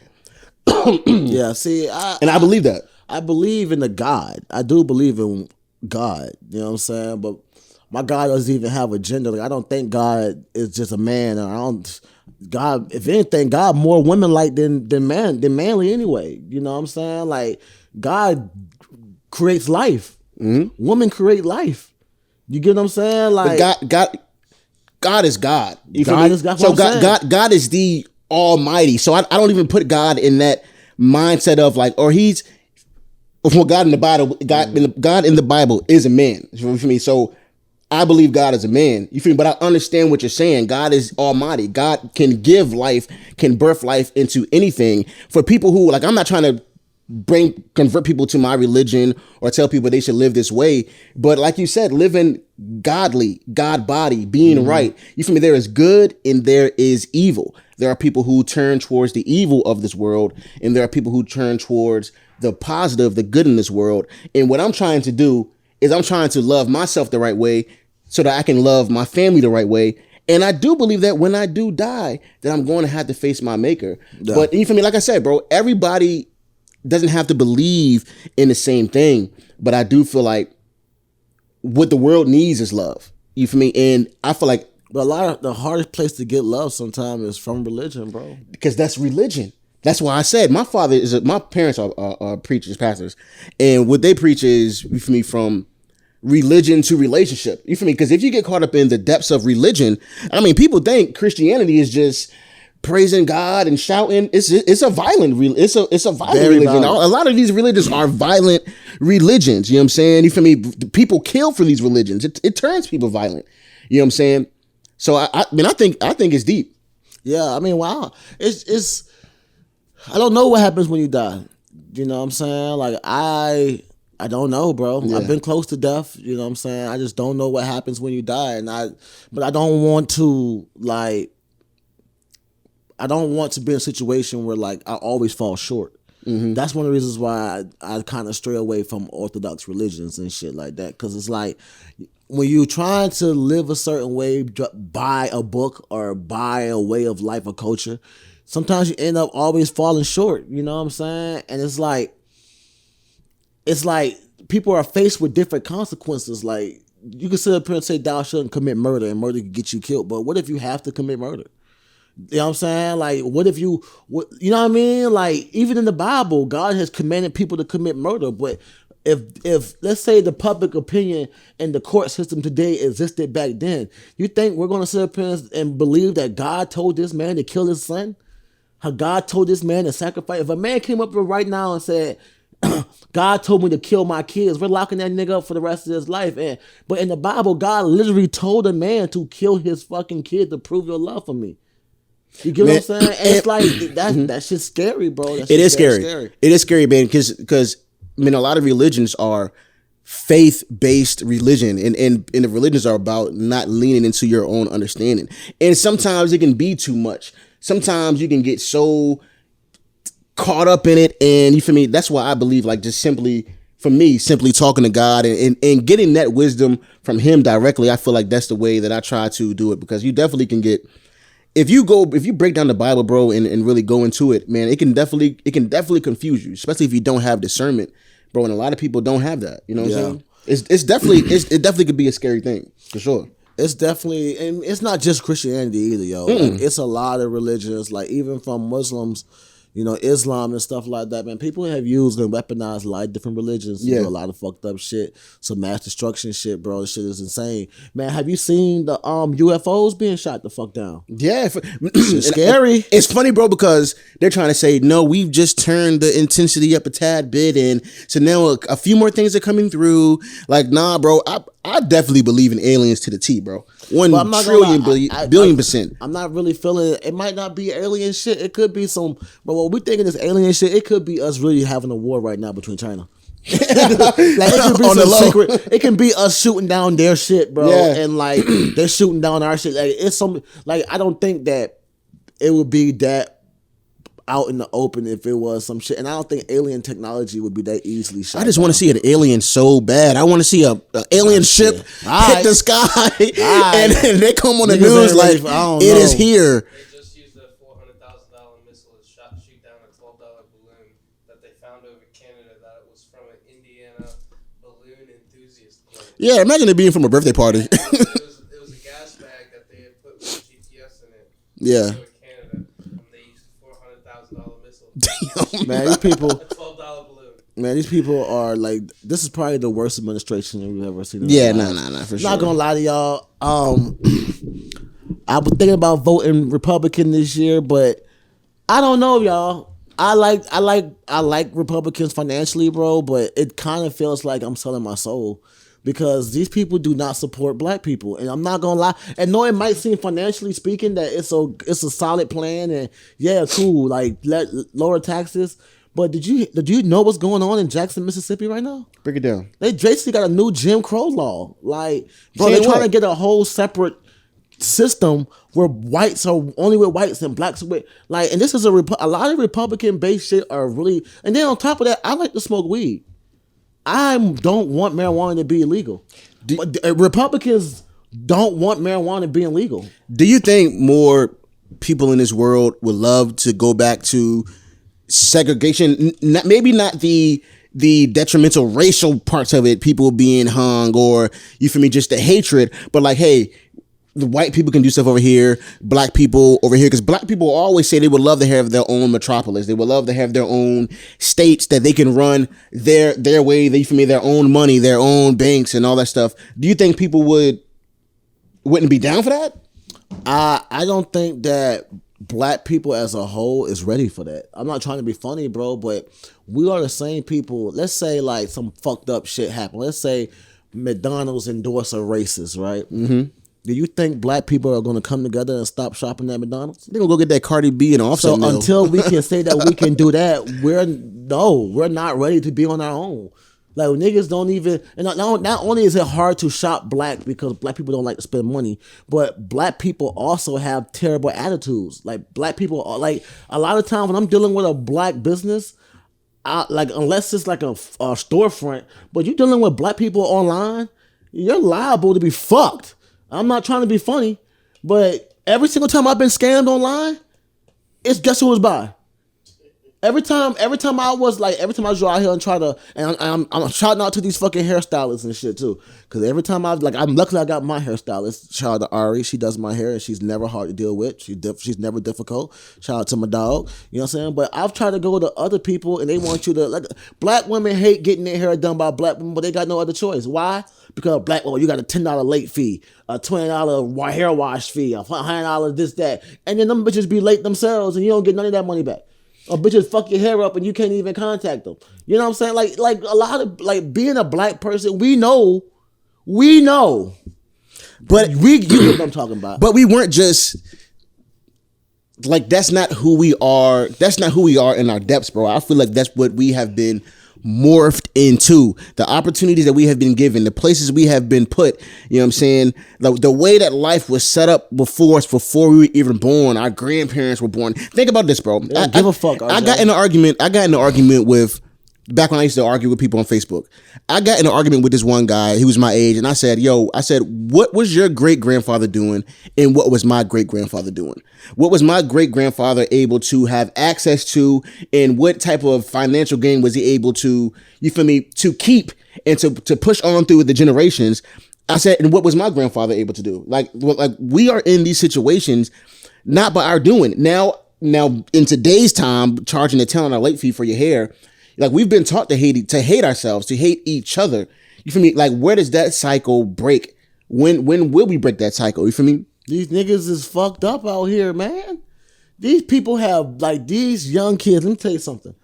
[SPEAKER 3] Yeah, see,
[SPEAKER 4] I believe that.
[SPEAKER 3] I believe in the God. I do believe in God. You know what I'm saying? But my God doesn't even have a gender. Like I don't think God is just a man. God, if anything, God more women-like than manly anyway. You know what I'm saying? Like God creates life. Women create life. You get what I'm saying? Like
[SPEAKER 4] God is God.
[SPEAKER 3] God is God.
[SPEAKER 4] So God is the Almighty. So I don't even put God in that mindset of like, or he's, well, God in the Bible. God in the Bible is a man. You feel me? So I believe God is a man. You feel me? But I understand what you're saying. God is Almighty. God can give life, can birth life into anything. For people who, like, I'm not trying to convert people to my religion or tell people they should live this way. But like you said, living godly, God body, being right. You feel me? There is good and there is evil. There are people who turn towards the evil of this world, and there are people who turn towards the positive, the good in this world. And what I'm trying to do is I'm trying to love myself the right way so that I can love my family the right way. And I do believe that when I do die, that I'm going to have to face my maker. Yeah. But you feel me? Like I said, bro, everybody doesn't have to believe in the same thing, but I do feel like what the world needs is love. You feel me? And I feel like
[SPEAKER 3] the hardest place to get love sometimes is from religion, bro.
[SPEAKER 4] Because that's religion. That's why I said my parents are preachers, pastors, and what they preach is, you feel me, from religion to relationship. You feel me? Because if you get caught up in the depths of religion, I mean, people think Christianity is just praising God and shouting. It's a violent religion. Violent. A lot of these religions are violent religions. You know what I'm saying? You feel me? People kill for these religions. It turns people violent. You know what I'm saying? So I mean, I think it's deep.
[SPEAKER 3] Yeah, I mean, wow. It's I don't know what happens when you die. You know what I'm saying? Like I don't know, bro. Yeah. I've been close to death. You know what I'm saying? I just don't know what happens when you die, but I don't want to I don't want to be in a situation where like I always fall short. That's one of the reasons why I kind of stray away from Orthodox religions and shit like that. Because it's like when you're trying to live a certain way, buy a book or buy a way of life or culture, sometimes you end up always falling short. You know what I'm saying? And it's like people are faced with different consequences. Like you can sit up here and say thou shouldn't commit murder and murder can get you killed. But what if you have to commit murder? You know what I'm saying? Like, what if you know what I mean? Like, even in the Bible, God has commanded people to commit murder. But if let's say the public opinion and the court system today existed back then, you think we're going to sit up here and believe that God told this man to kill his son? How God told this man to sacrifice? If a man came up here right now and said, God told me to kill my kids, we're locking that nigga up for the rest of his life. But in the Bible, God literally told a man to kill his fucking kid to prove your love for me. You get what I'm saying? And it's like that shit's scary, bro.
[SPEAKER 4] It is scary. It is scary, man, because I mean a lot of religions are faith-based religion, and the religions are about not leaning into your own understanding. And sometimes it can be too much. Sometimes you can get so caught up in it, and you feel me? That's why I believe like just simply talking to God and getting that wisdom from him directly. I feel like that's the way that I try to do it, because you definitely can get. If you break down the Bible, bro, and really go into it, man, it can definitely confuse you, especially if you don't have discernment, bro. And a lot of people don't have that. You know what I'm saying? It definitely could be a scary thing for sure.
[SPEAKER 3] It's definitely, and it's not just Christianity either, yo. Like, it's a lot of religions, like even from Muslims, you know, Islam and stuff like that, man. People have used and weaponized a lot of different religions to do a lot of fucked up shit. Some mass destruction shit, bro. This shit is insane. Man, have you seen the UFOs being shot the fuck down?
[SPEAKER 4] Yeah.
[SPEAKER 3] It's scary.
[SPEAKER 4] It's funny, bro, because they're trying to say, no, we've just turned the intensity up a tad bit, and so now a few more things are coming through. Like, nah, bro, I definitely believe in aliens to the T, bro. 1 trillion billion percent.
[SPEAKER 3] I'm not really feeling it. It might not be alien shit. It could be some, but what we thinking is alien shit. It could be us really having a war right now between China. Like it could be on some secret. It can be us shooting down their shit, bro, and like they're shooting down our shit. Like it's some, like I don't think that it would be that out in the open if it was some shit, and I don't think alien technology would be that easily shot.
[SPEAKER 4] I just want to see an alien so bad. I want to see a alien ship hit the sky, and they come on the news like it is here.
[SPEAKER 5] They just used a $400,000 missile to shoot down a $12 balloon that they found over Canada. That it was from an Indiana balloon enthusiast club.
[SPEAKER 4] Yeah, imagine it being from a birthday party.
[SPEAKER 5] It was a gas bag that they had put with GPS in it.
[SPEAKER 4] Yeah.
[SPEAKER 3] Damn, man, these people.
[SPEAKER 5] A $12 balloon.
[SPEAKER 3] Man, these people are like. This is probably the worst administration we've ever seen.
[SPEAKER 4] Yeah, nah, for sure.
[SPEAKER 3] Not gonna lie to y'all. I was thinking about voting Republican this year, but I don't know, y'all. I like Republicans financially, bro, but it kind of feels like I'm selling my soul. Because these people do not support black people, and I'm not gonna lie. And though it might seem financially speaking that it's a solid plan, and yeah, cool, like lower taxes. But did you know what's going on in Jackson, Mississippi right now?
[SPEAKER 4] Break it down.
[SPEAKER 3] They basically got a new Jim Crow law. Like, bro, they're trying to get a whole separate system where whites are only with whites and blacks are with like. And this is a lot of Republican based shit are really. And then on top of that, I like to smoke weed. I don't want marijuana to be illegal. Republicans don't want marijuana being legal.
[SPEAKER 4] Do you think more people in this world would love to go back to segregation? Maybe not the detrimental racial parts of it, people being hung, or you feel me, just the hatred, but like, hey, the white people can do stuff over here, black people over here, because black people always say they would love to have their own metropolis. They would love to have their own states that they can run their way. They for me their own money, their own banks, and all that stuff. Do you think people wouldn't be down for that?
[SPEAKER 3] I don't think that black people as a whole is ready for that. I'm not trying to be funny, bro, but we are the same people. Let's say like some fucked up shit happened. Let's say McDonald's endorse a racist, right? Mm-hmm. Do you think black people are going to come together and stop shopping at McDonald's?
[SPEAKER 4] They're going to go get that Cardi B and Offset meal.
[SPEAKER 3] Until we can say that we can do that, we're not ready to be on our own. Like niggas don't even, and not only is it hard to shop black because black people don't like to spend money, but black people also have terrible attitudes. Like black people are like a lot of times when I'm dealing with a black business, like unless it's like a storefront, but you dealing with black people online, you're liable to be fucked. I'm not trying to be funny, but every single time I've been scammed online, it's guess who was by. Every time I go out here and try to, and I'm shouting out to these fucking hairstylists and shit too, because every time I'm luckily I got my hairstylist. Shout out to Ari, she does my hair and she's never hard to deal with. She's never difficult. Shout out to my dog, you know what I'm saying? But I've tried to go to other people and they want you to like. Black women hate getting their hair done by black women, but they got no other choice. Why? Because you got a $10 late fee, a $20 hair wash fee, a $100 this that, and then them bitches be late themselves and you don't get none of that money back. Or bitches fuck your hair up and you can't even contact them. You know what I'm saying? Like a lot of like being a black person, we know, but you know what I'm talking about.
[SPEAKER 4] But we weren't just like that's not who we are. That's not who we are in our depths, bro. I feel like that's what we have been morphed into. The opportunities that we have been given, the places we have been put, you know what I'm saying? The way that life was set up before us, before we were even born, our grandparents were born. Think about this, bro.
[SPEAKER 3] I give a fuck.
[SPEAKER 4] I got in an argument with, back when I used to argue with people on Facebook, I got in an argument with this one guy. He was my age, and I said, what was your great-grandfather doing, and what was my great-grandfather doing? What was my great-grandfather able to have access to, and what type of financial gain was he able to, you feel me, to keep and to push on through the generations? I said, and what was my grandfather able to do? Like we are in these situations not by our doing. Now in today's time, charging a $10 late fee for your hair, like we've been taught to hate ourselves, to hate each other. You feel me? Like where does that cycle break? When will we break that cycle? You feel me?
[SPEAKER 3] These niggas is fucked up out here, man. These people have like these young kids. Let me tell you something.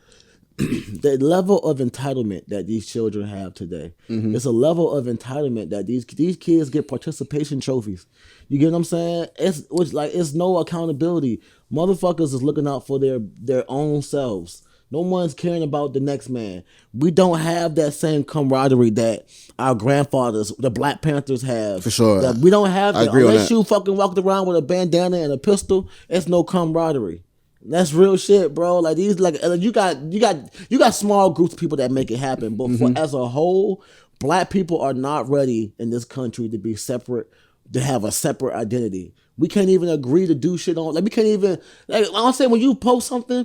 [SPEAKER 3] The level of entitlement that these children have today. Mm-hmm. It's a level of entitlement that these kids get participation trophies. You get what I'm saying? It's no accountability. Motherfuckers is looking out for their own selves. No one's caring about the next man. We don't have that same camaraderie that our grandfathers, the Black Panthers, have.
[SPEAKER 4] For sure.
[SPEAKER 3] That we don't have that.
[SPEAKER 4] Unless
[SPEAKER 3] you fucking walked around with a bandana and a pistol, it's no camaraderie. That's real shit, bro. Like these, like you got small groups of people that make it happen, but as a whole, black people are not ready in this country to be separate, to have a separate identity. We can't even agree to do shit on. Like we can't even. Like I'm saying, when you post something,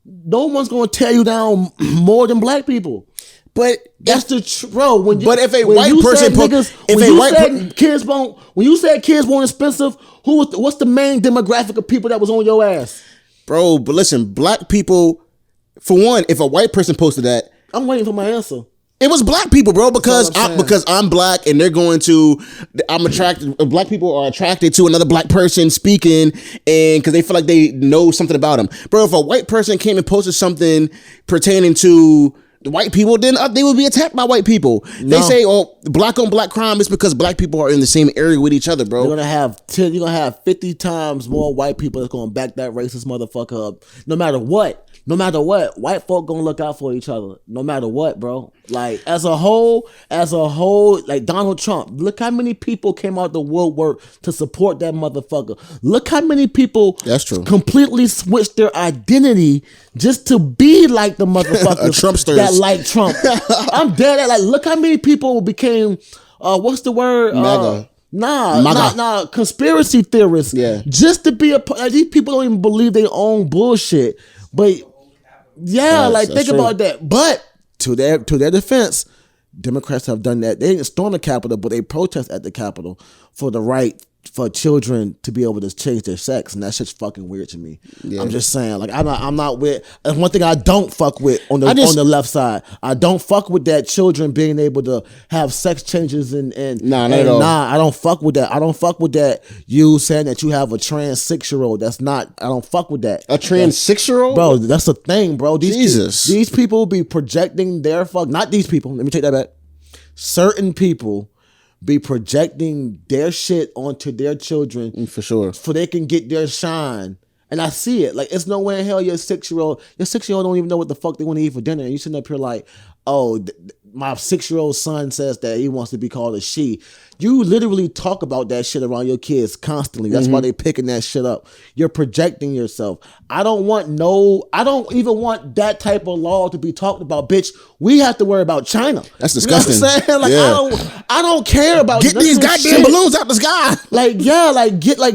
[SPEAKER 3] no one's gonna tear you down more than black people. But that's bro. When you said kids weren't expensive, what's the main demographic of people that was on your ass?
[SPEAKER 4] Bro, but listen, black people, for one, if a white person posted that,
[SPEAKER 3] I'm waiting for my answer.
[SPEAKER 4] It was black people, bro, because I'm black and they're going to, I'm attracted, black people are attracted to another black person speaking, and because they feel like they know something about them. Bro, if a white person came and posted something pertaining to the white people, then they would be attacked by white people. No. They say, oh, black on black crime is because black people are in the same area with each other, bro.
[SPEAKER 3] You're gonna have 50 times more white people that's gonna back that racist motherfucker up. No matter what, white folk gonna look out for each other. No matter what, bro. Like as a whole, like Donald Trump. Look how many people came out the woodwork to support that motherfucker. Look how many people completely switched their identity just to be like the motherfuckers that like Trump. I'm dead at like. Look how many people became. What's the word?
[SPEAKER 4] MAGA.
[SPEAKER 3] Nah, conspiracy theorists.
[SPEAKER 4] Yeah.
[SPEAKER 3] Just to be these people don't even believe they own bullshit. But yeah, like think about that. But to their defense, Democrats have done that. They didn't storm the Capitol, but they protest at the Capitol for the right for children to be able to change their sex, and that shit's fucking weird to me. Yeah. I'm just saying, like I'm not with. That's one thing I don't fuck with on the left side. I don't fuck with that children being able to have sex changes and
[SPEAKER 4] not at all.
[SPEAKER 3] I don't fuck with that. I don't fuck with that. You saying that you have a trans 6-year-old. That's not. I don't fuck with that.
[SPEAKER 4] A trans 6-year-old,
[SPEAKER 3] bro. That's the thing, bro.
[SPEAKER 4] These
[SPEAKER 3] people be projecting their fuck. Not these people. Let me take that back. Certain people be projecting their shit onto their children
[SPEAKER 4] for sure,
[SPEAKER 3] so they can get their shine. And I see it. Like it's no way in hell your 6-year-old don't even know what the fuck they want to eat for dinner. And you sitting up here like, my 6-year-old son says that he wants to be called a she. You literally talk about that shit around your kids constantly. That's why they picking that shit up. You're projecting yourself. I don't even want that type of law to be talked about, bitch. We have to worry about China.
[SPEAKER 4] That's disgusting.
[SPEAKER 3] You know what I'm saying? Like, I don't care about
[SPEAKER 4] get these goddamn
[SPEAKER 3] shit.
[SPEAKER 4] balloons out the sky.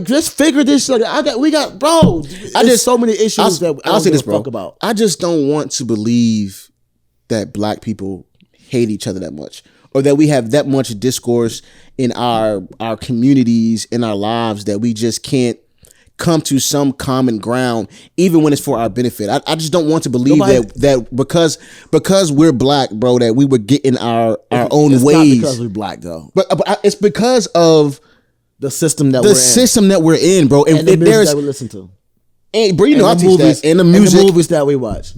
[SPEAKER 3] Just figure this shit. There's so many issues that I don't give a fuck about.
[SPEAKER 4] I just don't want to believe that black people hate each other that much, or that we have that much discourse in our communities, in our lives, that we just can't come to some common ground, even when it's for our benefit. I just don't want to believe that because we're black, bro, that we would get in our own ways.
[SPEAKER 3] Not because we're black, though,
[SPEAKER 4] but it's because of
[SPEAKER 3] the system that
[SPEAKER 4] we're in, bro,
[SPEAKER 3] and the music that we listen to.
[SPEAKER 4] And bro, you know, I teach that, and the
[SPEAKER 3] movies that we watch.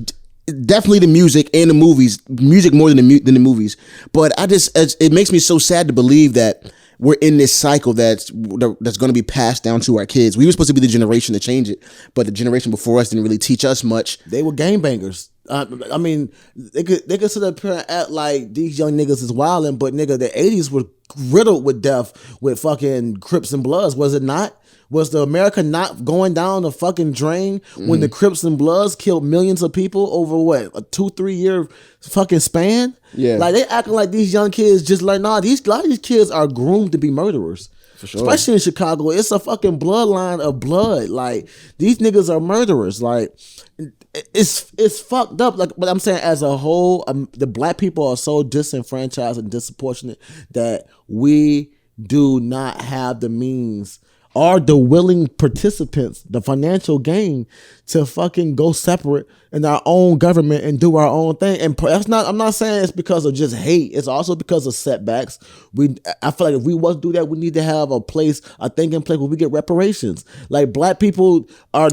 [SPEAKER 4] Definitely the music and the movies. Music more than the movies. But it makes me so sad to believe that we're in this cycle that's going to be passed down to our kids. We were supposed to be the generation to change it, but the generation before us didn't really teach us much.
[SPEAKER 3] They were gangbangers. I mean, they could sit up here and act like these young niggas is wilding, but nigga, the 80s were riddled with death with fucking Crips and Bloods, was it not? Was the America not going down the fucking drain when the Crips and Bloods killed millions of people over what, a 2-3 year fucking span?
[SPEAKER 4] Yeah,
[SPEAKER 3] like they acting like these young kids just like, nah, a lot of these kids are groomed to be murderers. For sure. Especially in Chicago, it's a fucking bloodline of blood. Like, these niggas are murderers. Like, it's fucked up. Like, but I'm saying as a whole, the black people are so disenfranchised and disproportionate that we do not have the means or the willing participants, the financial gain, to fucking go separate in our own government and do our own thing. And I'm not saying it's because of just hate. It's also because of setbacks. I feel like if we want to do that, we need to have a thinking place where we get reparations. Like, black people are,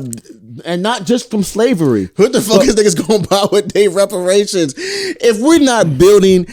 [SPEAKER 3] and not just from slavery.
[SPEAKER 4] What the fuck is niggas going to buy with their reparations? If we're not building...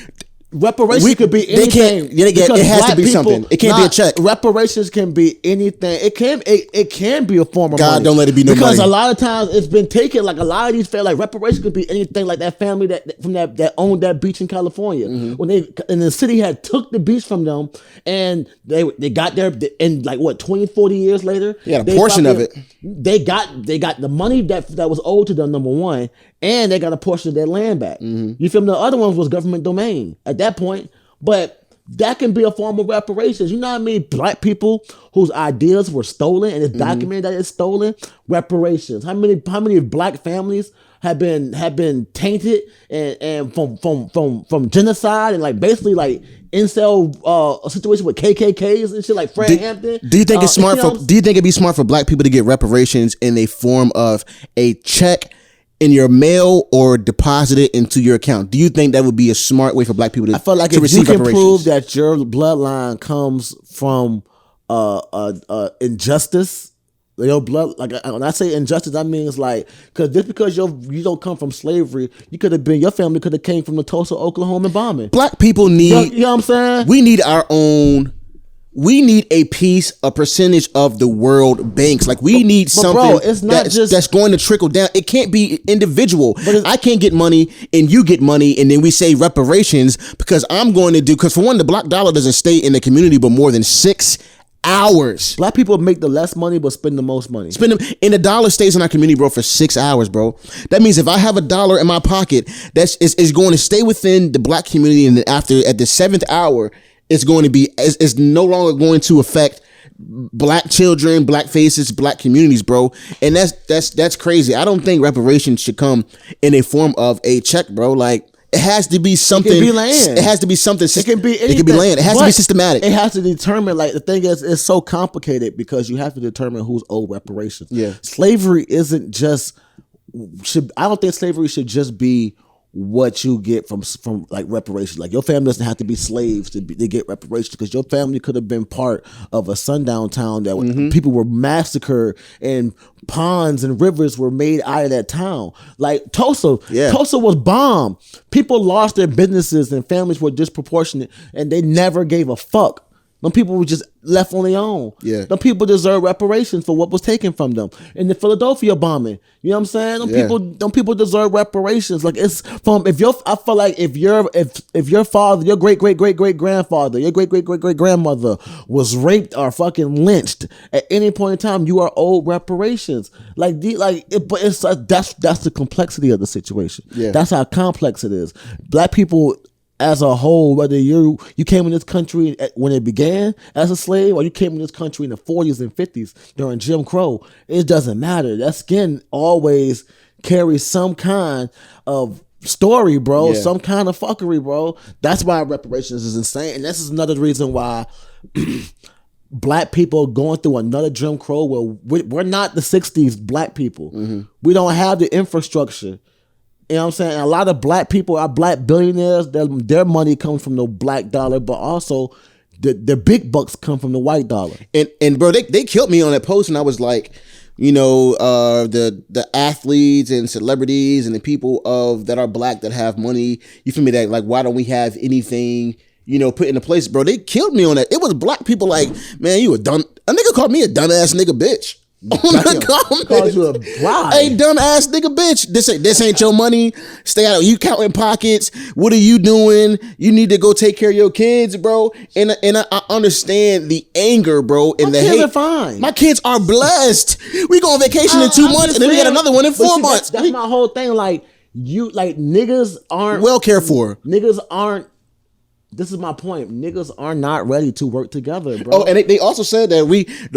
[SPEAKER 3] Reparations could be anything.
[SPEAKER 4] It has to be something. It can't be a check.
[SPEAKER 3] Reparations can be anything. It can be a form of
[SPEAKER 4] God,
[SPEAKER 3] money.
[SPEAKER 4] don't let it be no
[SPEAKER 3] because
[SPEAKER 4] money.
[SPEAKER 3] a lot of times it's been taken. Like, a lot of these like reparations could be anything. Like that family that owned that beach in California, when the city had took the beach from them, and they got there, and like what, 20-40 years later,
[SPEAKER 4] a portion of it.
[SPEAKER 3] They got the money that was owed to them, number one, and they got a portion of their land back. You feel me? The other ones was government domain at that point, but that can be a form of reparations. You know what I mean? Black people whose ideas were stolen and it's documented that it's stolen. Reparations. How many black families have been tainted and from genocide and like basically like incel a situation with KKKs and shit like Fred Hampton.
[SPEAKER 4] Do you think it's smart do you think it'd be smart for black people to get reparations in a form of a check in your mail or deposit it into your account? Do you think that would be a smart way for black people to receive reparations? I feel like if you can prove
[SPEAKER 3] that your bloodline comes from injustice, your blood, like when I say injustice, I mean it's like, because just because you don't come from slavery, your family could have came from the Tulsa, Oklahoma bombing.
[SPEAKER 4] Black people need,
[SPEAKER 3] you know what I'm saying?
[SPEAKER 4] We need our own. We need a percentage of the world banks. Like, we need something, bro, it's not that's going to trickle down. It can't be individual. I can't get money and you get money and then we say reparations because because for one, the black dollar doesn't stay in the community but more than 6 hours.
[SPEAKER 3] Black people make the less money but spend the most money.
[SPEAKER 4] And the dollar stays in our community, bro, for 6 hours, bro. That means if I have $1 in my pocket, is going to stay within the black community, and then at the 7th hour, it's no longer going to affect black children, black faces, black communities, bro. And that's crazy. I don't think reparations should come in a form of a check, bro. Like, it has to be something. It can be land. It has to be something. It can be anything. It can be land. It has to be systematic.
[SPEAKER 3] It has to determine. Like, the thing is, it's so complicated because you have to determine who's owed reparations.
[SPEAKER 4] Yeah,
[SPEAKER 3] slavery isn't just. I don't think slavery should just be what you get from like reparations. Like, your family doesn't have to be slaves to get reparations, because your family could have been part of a sundown town that people were massacred and ponds and rivers were made out of that town. Like Tulsa, Tulsa was bombed. People lost their businesses and families were disproportionate, and they never gave a fuck. Them people were just left on their own.
[SPEAKER 4] Yeah.
[SPEAKER 3] Them people deserve reparations for what was taken from them. In the Philadelphia bombing. You know what I'm saying? Them people deserve reparations. Like I feel like if your father, your great grandfather, your great grandmother was raped or fucking lynched at any point in time, you are owed reparations. But that's the complexity of the situation.
[SPEAKER 4] Yeah.
[SPEAKER 3] That's how complex it is. Black people as a whole, whether you came in this country when it began as a slave or you came in this country in the 40s and 50s during Jim Crow, it doesn't matter. That skin always carries some kind of story, bro.
[SPEAKER 4] Yeah.
[SPEAKER 3] Some kind of fuckery, bro. That's why reparations is insane. And this is another reason why black people going through another Jim Crow where we're not the 60s black people. Mm-hmm. We don't have the infrastructure. You know what I'm saying? A lot of black people are black billionaires. Their money comes from the black dollar, but also the big bucks come from the white dollar.
[SPEAKER 4] And bro, they killed me on that post, and I was like, the athletes and celebrities and the people that are black that have money. You feel me? That like, why don't we have anything put into place, bro? They killed me on that. It was black people like, man, you a nigga called me a dumbass nigga bitch.
[SPEAKER 3] Called you a why?
[SPEAKER 4] Hey, dumb ass nigga bitch. This ain't your money. Stay out. You counting pockets. What are you doing? You need to go take care of your kids, bro. And I understand the anger, bro. And the hate. My kids are fine. My kids are blessed. We go on vacation in 2 months, and then we got another one in 4 months.
[SPEAKER 3] That's my whole thing. Like niggas aren't
[SPEAKER 4] well cared for.
[SPEAKER 3] Niggas aren't. This is my point. Niggas are not ready to work together, bro.
[SPEAKER 4] Oh, and they also said that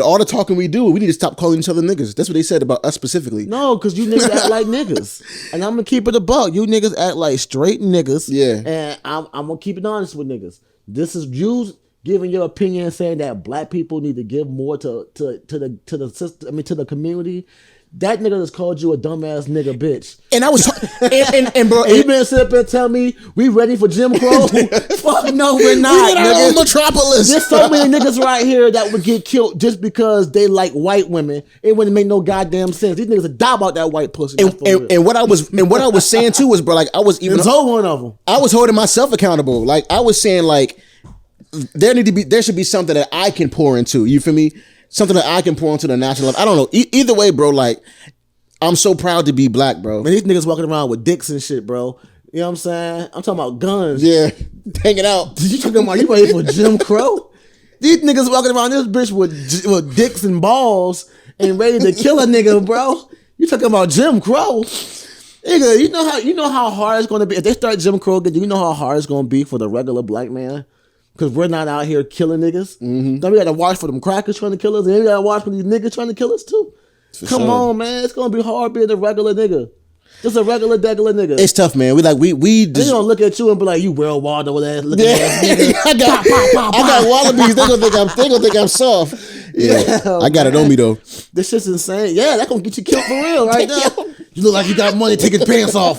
[SPEAKER 4] all the talking we do, we need to stop calling each other niggas. That's what they said about us specifically.
[SPEAKER 3] No, because you niggas act like niggas. And I'm going to keep it a buck. You niggas act like straight niggas.
[SPEAKER 4] Yeah.
[SPEAKER 3] And I'm going to keep it honest with niggas. This is you giving your opinion and saying that black people need to give more to the system, to the community. That nigga just called you a dumbass nigga bitch.
[SPEAKER 4] And I was and bro,
[SPEAKER 3] you been sitting up and tell me we ready for Jim Crow? Fuck no, we're not.
[SPEAKER 4] We our own metropolis.
[SPEAKER 3] There's so many niggas right here that would get killed just because they like white women. It wouldn't make no goddamn sense. These niggas would die about that white pussy.
[SPEAKER 4] And what I was saying too was, bro, like I was even
[SPEAKER 3] one of them.
[SPEAKER 4] I was holding myself accountable. Like I was saying, like there should be something that I can pour into. You feel me? Something that I can pour into the national level. I don't know. Either way, bro, like, I'm so proud to be black, bro.
[SPEAKER 3] Man, these niggas walking around with dicks and shit, bro. You know what I'm saying? I'm talking about guns.
[SPEAKER 4] Yeah. Hanging out.
[SPEAKER 3] You talking about you ready for Jim Crow? These niggas walking around this bitch with dicks and balls and ready to kill a nigga, bro. You talking about Jim Crow? Nigga, you know how hard it's gonna be. If they start Jim Crow again, do you know how hard it's gonna be for the regular black man? Because we're not out here killing niggas. Mm-hmm. Then we got to watch for them crackers trying to kill us. And we got to watch for these niggas trying to kill us too. Come on, man. It's going to be hard being a regular nigga. Just a regular nigga.
[SPEAKER 4] It's tough, man. We just...
[SPEAKER 3] They gonna look at you and be like, you Will Waldo ass looking ass nigga.
[SPEAKER 4] I got wallabies. They gonna think I'm soft. Yeah. I got it on me though.
[SPEAKER 3] This shit's insane. Yeah, that gonna get you killed for real right now. You look like you got money. Take his pants off.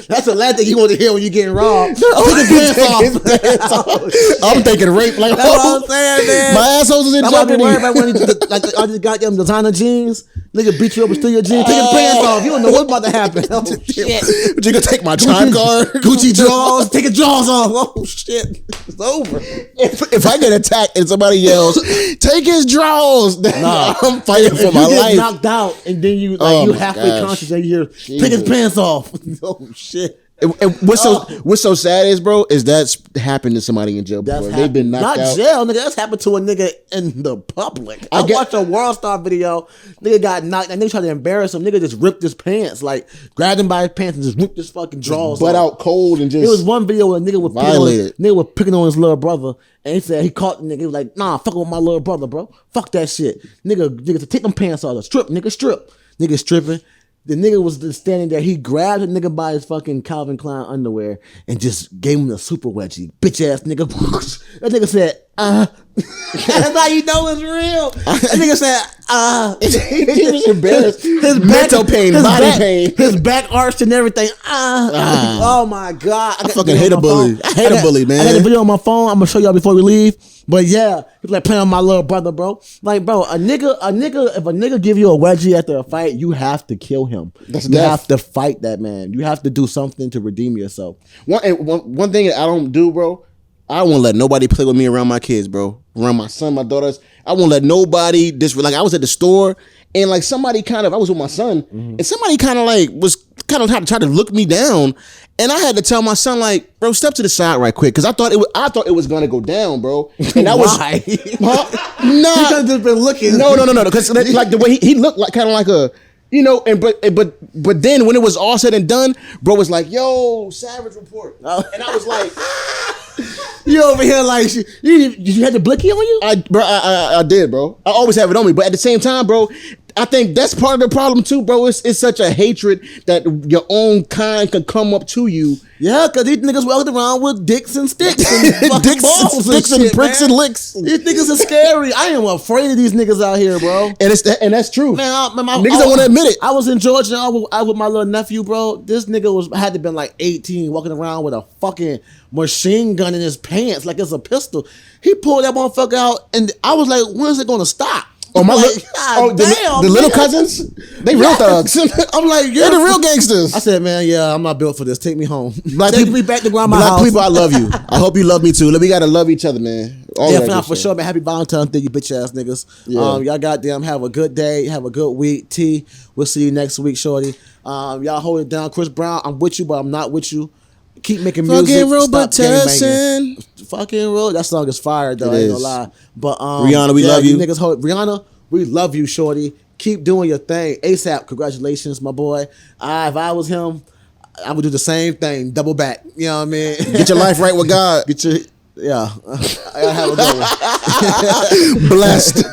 [SPEAKER 3] That's the last thing you want to hear when you're getting robbed. Take his pants off.
[SPEAKER 4] I'm thinking rape. Like,
[SPEAKER 3] that's what I'm saying, man.
[SPEAKER 4] My assholes is in jeopardy.
[SPEAKER 3] I'm about when I just got them designer jeans. Nigga beat you up and steal your jeans. Take his pants off. You don't know what's about to happen. Oh shit!
[SPEAKER 4] But you gonna take my time card?
[SPEAKER 3] Gucci drawers. Take his drawers off. Oh shit! It's over.
[SPEAKER 4] If I get attacked and somebody yells, "Take his drawers," nah, I'm fighting for my life.
[SPEAKER 3] Knocked out, and then you halfway conscious and you hear, "Take his pants off." Oh shit!
[SPEAKER 4] And what's so sad is, bro, is that's happened to somebody in jail before. They've been knocked out.
[SPEAKER 3] Not jail, nigga. That's happened to a nigga in the public. I watched a World Star video. Nigga got knocked, and they tried to embarrass him. Nigga just ripped his pants, like grabbed him by his pants and just ripped his fucking drawers.
[SPEAKER 4] Butt out cold and just.
[SPEAKER 3] It was one video where a nigga was picking on his little brother, and he said he caught the nigga. He was like, "Nah, fuck with my little brother, bro. Fuck that shit, nigga. Take them pants off. Strip, nigga, strip. Nigga stripping." The nigga was just standing there. He grabbed the nigga by his fucking Calvin Klein underwear and just gave him the super wedgie. Bitch ass nigga. That nigga said, That's how you know it's real. That nigga said,
[SPEAKER 4] he was embarrassed. His mental pain, body pain.
[SPEAKER 3] His back arched and everything. Oh my God.
[SPEAKER 4] I fucking hate a bully. I hate a bully, man.
[SPEAKER 3] I got a video on my phone. I'm going to show y'all before we leave. But yeah, he's like playing on my little brother, bro. Like, bro, if a nigga give you a wedgie after a fight, you have to kill him. You have to fight that man. You have to do something to redeem yourself.
[SPEAKER 4] One thing that I don't do, bro, I won't let nobody play with me around my kids, bro. Around my son, my daughters. I won't let nobody like I was at the store and like somebody I was with my son and somebody was trying to look me down, and I had to tell my son like, bro, step to the side right quick, because I thought it was gonna go down, bro. And I was
[SPEAKER 3] Why?
[SPEAKER 4] Nah,
[SPEAKER 3] You could have just been looking.
[SPEAKER 4] no, because like the way he looked like kind of like a. But then when it was all said and done, bro was like, "Yo, Savage report," and I was like,
[SPEAKER 3] "You over here like you had the blicky on you?"
[SPEAKER 4] I did, bro. I always have it on me, but at the same time, bro, I think that's part of the problem too, bro. It's such a hatred that your own kind can come up to you.
[SPEAKER 3] Yeah, because these niggas walking around with dicks and sticks and
[SPEAKER 4] dicks,
[SPEAKER 3] balls
[SPEAKER 4] sticks and pricks and licks.
[SPEAKER 3] These niggas are scary. I am afraid of these niggas out here, bro.
[SPEAKER 4] And that's true.
[SPEAKER 3] Man,
[SPEAKER 4] niggas don't want to admit it.
[SPEAKER 3] I was in Georgia. I was with my little nephew, bro. This nigga had to been like 18, walking around with a fucking machine gun in his pants like it's a pistol. He pulled that motherfucker out, and I was like, "When is it gonna stop?"
[SPEAKER 4] Oh my!
[SPEAKER 3] Damn,
[SPEAKER 4] the little cousins, they real thugs.
[SPEAKER 3] I'm like, yeah,
[SPEAKER 4] they're the real gangsters.
[SPEAKER 3] I said, man, yeah, I'm not built for this. Take me home. Take me back to grandma's house.
[SPEAKER 4] Black people, I love you. I hope you love me too. We gotta love each other, man.
[SPEAKER 3] For sure, man. Happy Valentine's Day, you bitch ass niggas. Yeah. Y'all goddamn have a good day. Have a good week. T, we'll see you next week, shorty. Y'all hold it down. Chris Brown, I'm with you, but I'm not with you. Keep making music.
[SPEAKER 4] Fucking Robertson.
[SPEAKER 3] Fucking Roll. That song is fire, though. I ain't gonna lie. But
[SPEAKER 4] Rihanna, we love you.
[SPEAKER 3] Niggas hold Rihanna, we love you, shorty. Keep doing your thing. ASAP, congratulations, my boy. If I was him, I would do the same thing. Double back. You know what I mean?
[SPEAKER 4] Get your life right with God.
[SPEAKER 3] Yeah. I have a good one.
[SPEAKER 4] Blessed.